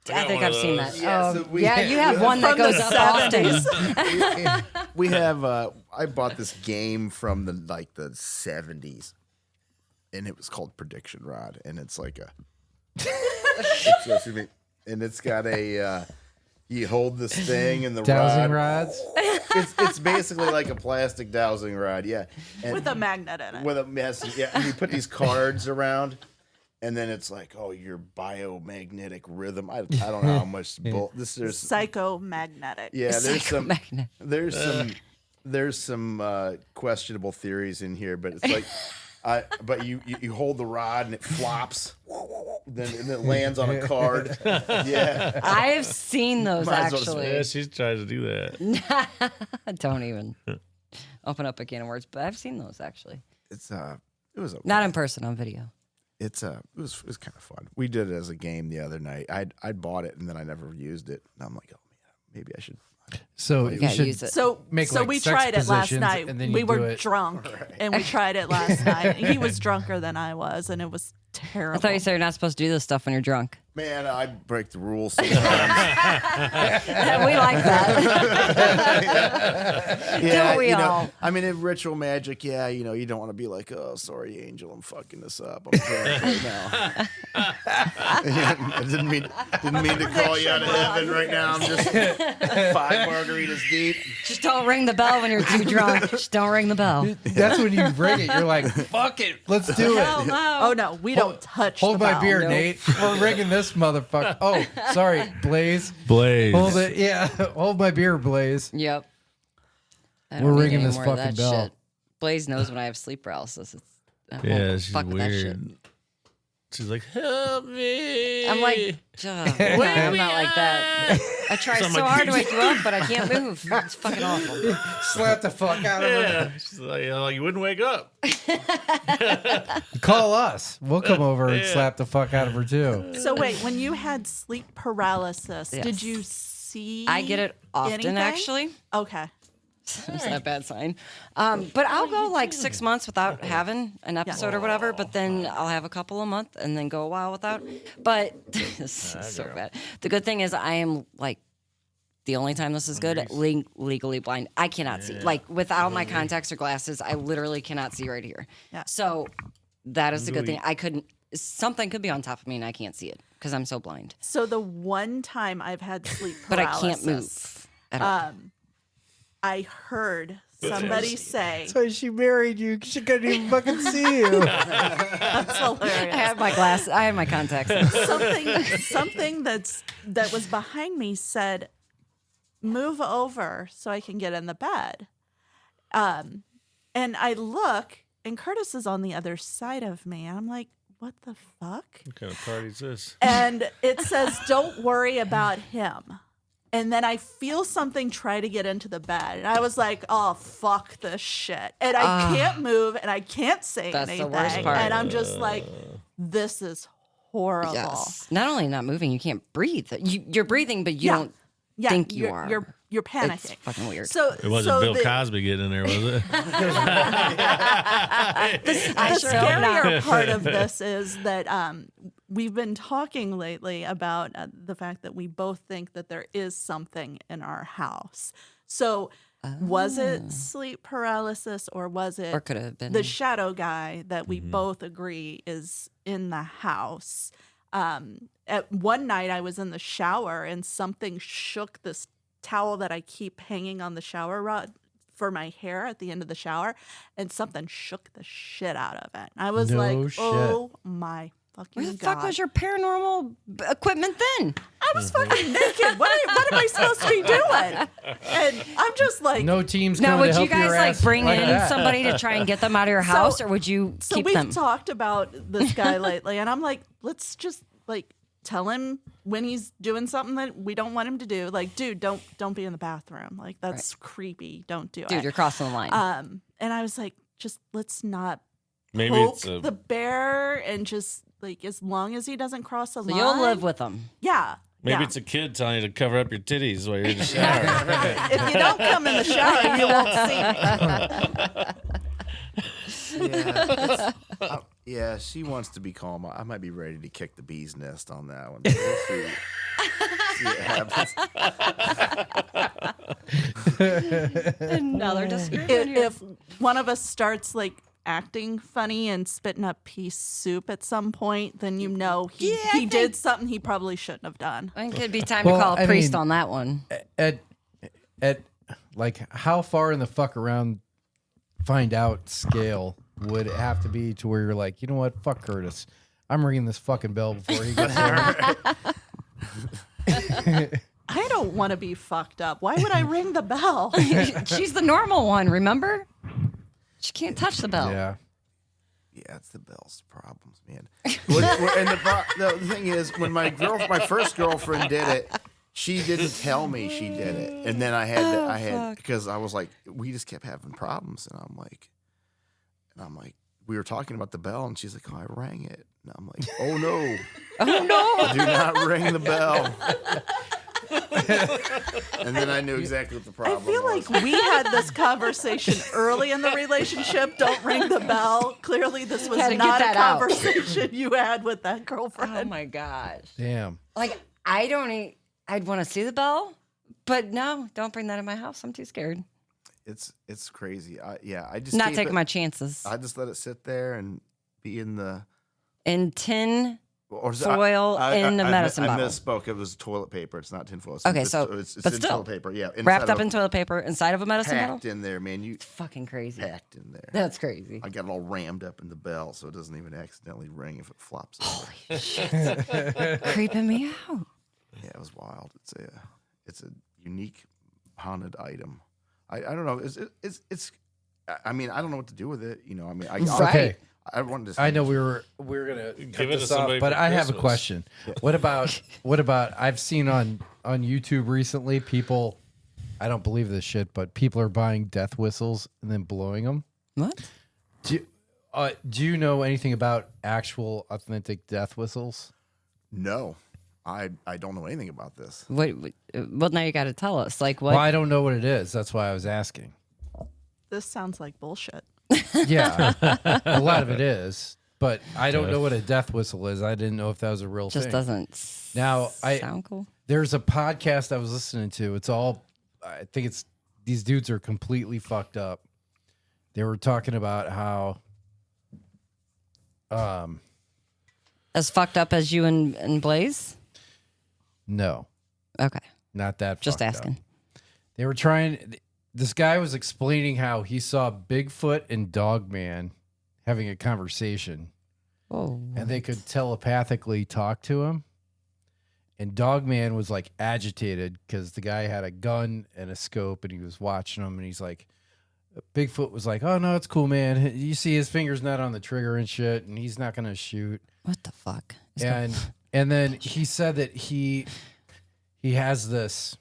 I think I've seen that. Yeah, so we- yeah, you have one that From the goes up 70s. often. We have. I bought this game from the 70s, and it was called Prediction Rod, and it's like a. Excuse me, and it's got a. You hold this thing and the Dowsing rod. rods. It's basically like a plastic dowsing rod, yeah, and With a magnet in it. with a mess, yeah. And you put these cards around, and then it's like, oh, your biomagnetic rhythm. I don't know how much there's. Psychomagnetic. Yeah, Psychomagnet. there's some questionable theories in here, but it's like, but you hold the rod and it flops, and it lands on a card. Yeah, I have seen those Might as well just- actually. Yeah, she's trying to do that. Don't even open up a can of words, but I've seen those actually. it was Not in person, on video. it was kind of fun. We did it as a game the other night. I'd bought it and then I never used it. And I'm like, oh man, maybe I should. So You you gotta should use it. So make, so like, we sex tried it last positions, night. and then We you do were it. drunk, and we tried it last night. He was drunker than I was, and it was terrible. I thought you said you're not supposed to do this stuff when you're drunk. Man, I break the rules sometimes. We like that. Yeah, Don't we you know, all? I mean, in ritual magic, yeah, you don't want to be like, oh, sorry, Angel, I'm fucking this up. I'm drunk right now. I didn't mean to call you out of heaven right now. I'm just 5 margaritas deep. Just don't ring the bell when you're too drunk. Just don't ring the bell. That's when you ring it. You're like, fuck it, let's do it. Oh no, we don't touch. Hold the my bell. beer, Nope. Nate. We're ringing this motherfucker. Oh, sorry, Blaze. Blaze. Hold it. Yeah, hold my beer, Blaze. Yep. I We're don't need ringing any this more of fucking that bell. shit. Blaze knows when I have sleep paralysis. I Yeah, won't she's fuck with that shit. weird. She's like, help me. I'm like, I'm not like that. I try So I'm so like, hard to wake you up, but I can't move. It's fucking awful. Slap the fuck out of her. yeah. She's like, you wouldn't wake up. Call us. We'll come over and slap the fuck out of her too. So wait, when you had sleep paralysis, Yes. did you see? I get it often, anything? actually. Okay. It's not a bad sign. But I'll go like 6 months without having an episode or whatever, but then I'll have a couple a month and then go a while without. But this is so bad. The good thing is I am like, the only time this is good, legally blind. I cannot see. Like without my contacts or glasses, I literally cannot see right here. Yeah. So that is the good thing. Something could be on top of me and I can't see it because I'm so blind. So the one time I've had sleep But I paralysis, can't move at all. I heard somebody say, That's why she married you. She couldn't even fucking see you. that's hilarious. I have my glass. I have my contacts. Something that was behind me said, "Move over so I can get in the bed." And I look, and Curtis is on the other side of me. And I'm like, "What the fuck?" What kind of party is this? And it says, "Don't worry about him." And then I feel something try to get into the bed. And I was like, "Oh, fuck this shit." And I can't move and I can't say That's anything. the worst part. And I'm just like, this is horrible. Yes. Not only not moving, you can't breathe. You're breathing, but you don't think you are. You're panicking. It's fucking weird. So It wasn't Bill Cosby getting in there, was it? The sure hope scarier part of this is that we've been talking lately about the fact that we both think that there is something in our house. So was it sleep paralysis or was it Or could have been. the shadow guy that we both agree is in the house? At one night I was in the shower and something shook this towel that I keep hanging on the shower rod for my hair at the end of the shower, and something shook the shit out of it. I was No like, shit. "Oh my fucking Where the god!" fuck was your paranormal equipment then? I was fucking naked. What am I supposed to be doing? And I'm just like, No team's Now, coming would to you help your guys like ass bring like in that. somebody to try and get them out of your house, or would you so keep we've them? talked about this guy lately, and I'm like, let's just like tell him when he's doing something that we don't want him to do. Like, dude, don't be in the bathroom. Like, that's creepy. Don't do it. Dude, you're crossing the line. And I was like, just let's not Maybe poke it's a the bear, and just like as long as he doesn't cross the so line, you'll live with them. Yeah. maybe yeah. it's a kid telling you to cover up your titties while you're in the shower. If you don't come in the shower, you won't see me. Yeah, she wants to be calm. I might be ready to kick the bee's nest on that one. We'll see what happens. Another description. If one of us starts like acting funny and spitting up pea soup at some point, then you know he did something he probably shouldn't have done. I think it'd be time Well, to call a I priest mean- on that one. At like how far in the fuck around find out scale would it have to be to where you're like, you know what, fuck Curtis, I'm ringing this fucking bell before he gets there. I don't want to be fucked up. Why would I ring the bell? She's the normal one, remember? She can't touch the bell. Yeah. Yeah, it's the bell's problems, man. And the thing is, when my first girlfriend did it, she didn't tell me she did it, and then I had because I was like, we just kept having problems, and I'm like, we were talking about the bell, and she's like, oh, I rang it, and I'm like, oh no, do not ring the bell. And then I knew exactly what the I problem feel was. like we had this conversation early in the relationship. Don't ring the bell. Clearly, this was Had to get not a that out. conversation you had with that Oh girlfriend. my gosh. Damn. Like, I'd want to see the bell, but no, don't bring that in my house. I'm too scared. It's crazy. I just Not keep taking it- my chances. I just let it sit there and be in the In tin or is it- foil in the medicine I bottle. misspoke. It was toilet paper. It's not tinfoil. Okay, it's, so- it's but in still, toilet paper. Yeah, wrapped inside up of- in toilet paper inside of a medicine packed bottle. in there, man. You It's fucking crazy. packed in there. That's crazy. I got it all rammed up in the bell, so it doesn't even accidentally ring if it flops. over. Creeping me out. Yeah, it was wild. It's a unique haunted item. I don't know. It's. I mean, I don't know what to do with it. You know, I mean, Right. Okay. I wanted to. I know we were gonna cut Give it to this off, somebody but for I have a Christmas. question. What about I've seen on YouTube recently people, I don't believe this shit, but people are buying death whistles and then blowing them. What? Do you know anything about actual authentic death whistles? No, I don't know anything about this. What? Well, now you got to tell us. Like what? Well, I don't know what it is. That's why I was asking. This sounds like bullshit. Yeah, a lot of it is, but I don't know what a death whistle is. I didn't know if that was a real Just thing. doesn't Now, sound cool. There's a podcast I was listening to. It's all, I think it's, these dudes are completely fucked up. They were talking about how, As fucked up as you and Blaze? no, Okay. not that Just fucked asking. up. They were trying, this guy was explaining how he saw Bigfoot and Dogman having a conversation, Oh, and they could telepathically talk to him. And Dogman was like agitated because the guy had a gun and a scope, and he was watching him, and he's like, Bigfoot was like, "Oh no, it's cool, man. You see his fingers not on the trigger and shit, and he's not gonna shoot." what the fuck? And then he said that he has this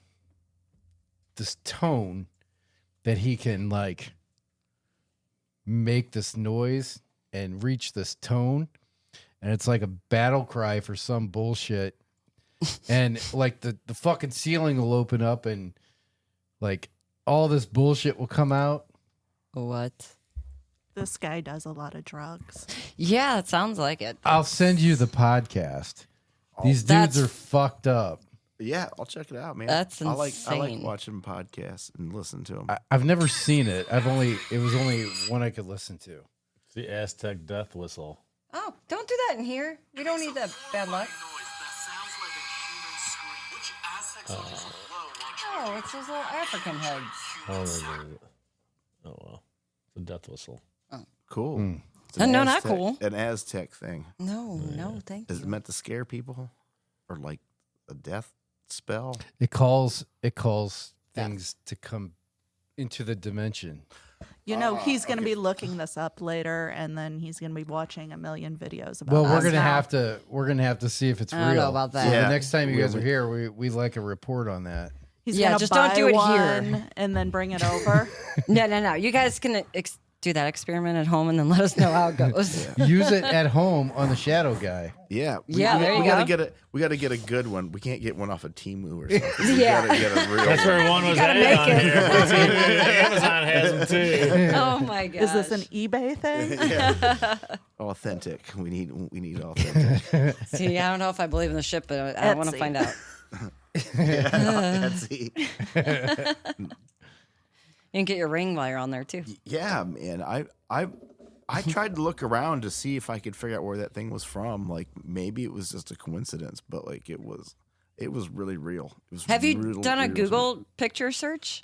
tone that he can like make this noise and reach this tone, and it's like a battle cry for some bullshit. And like the fucking ceiling will open up and like all this bullshit will come out. What? This guy does a lot of drugs. Yeah, it sounds like it. I'll send you the podcast. These dudes That's- are fucked up. Yeah, I'll check it out, man. That's I like insane. watching podcasts and listen to them. I've never seen it. It was only one I could listen to. It's the Aztec death whistle. Oh, don't do that in here. We don't need that bad luck. Oh, it's those little African heads. Oh well, it's a death whistle. Cool. Mm. It's an No, not Aztec- cool. An Aztec thing. No, thank Is it you. meant to scare people, or like a death spell? It calls things to come into the dimension. You know, he's going to be looking this up later, and then he's going to be watching a million videos about. Well, us we're now. gonna have to see if it's I real. don't know about that. So Yeah. the next time you guys We- are here, we like a report on that. He's Yeah, gonna just don't buy do it one here. and then bring it over. No. You guys can do that experiment at home and then let us know how it goes. Use it at home on the shadow guy. Yeah. Yeah, there you gotta go. we gotta get a good one. We can't get one off of Temu or something. We Yeah. gotta get a real That's one. where one was gotta at make on it. here. Amazon has them too. Oh my god. Is this an eBay thing? Authentic. We need authentic. See, I don't know if I believe in the ship, but I want to Etsy. find out. Etsy. You can get your ring while you're on there too. Yeah, man. I tried to look around to see if I could figure out where that thing was from. Like maybe it was just a coincidence, but like it was really real. It was Have you real- done a real- Google picture search?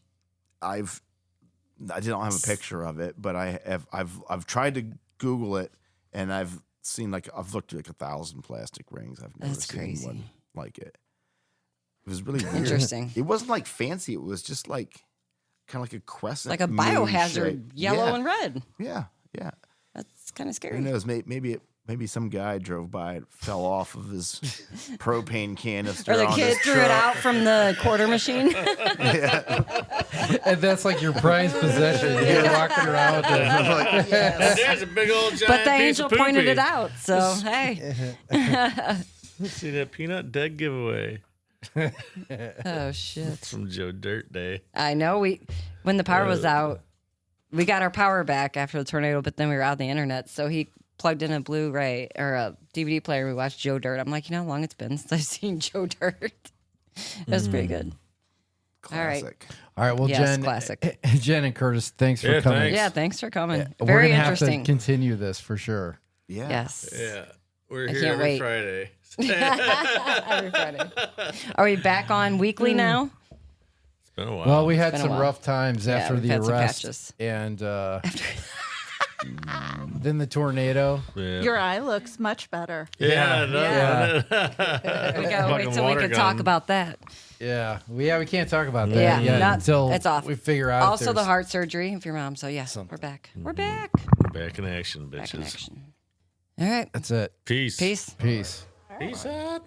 I don't have a picture of it, but I've tried to Google it, and I've looked at like 1,000 plastic rings. I've never That's seen crazy. one like it. It was really weird. Interesting. It wasn't like fancy. It was just like kind of like a crescent, Like a moon biohazard, shape. yellow Yeah. and red. Yeah. That's kind of Who scary. knows? Maybe some guy drove by, it fell off of his propane canister. Or the on kid his threw it truck. out from the quarter machine. And that's like your prized possession. You're walking around with it. There's a big old giant But the piece angel of poopy. pointed it out. So, hey. Let's see that peanut dead giveaway Oh, shit. from Joe Dirt Day. I know when the power was out, we got our power back after the tornado, but then we were out of the internet. So he plugged in a Blu-ray or a DVD player. We watched Joe Dirt. I'm like, you know how long it's been since I've seen Joe Dirt? It was pretty good. All right. Classic. All right, well, Yes, classic. Jen and Curtis, thanks for Yeah, coming. thanks. Yeah, thanks for coming. We're Very gonna interesting. have to continue this for sure. Yeah. Yes. Yeah, we're I here can't every wait. Friday. Every Friday. Are we back on weekly now? It's been a while. Well, we had been a some while. rough times Yeah, after we've the had some arrest patches. and then the tornado. yeah. Your eye looks much better. Yeah, no, Yeah. We gotta wait Fucking till we water can gun. talk about that. Yeah, we can't talk about that Yeah, yet not- until it's off. we figure out. if Also, the there's- heart surgery of your mom. So, yeah, Something. we're back. We're back. Back in action, bitches. Back in action. All right. That's it. Peace. Peace. Peace. Peace out.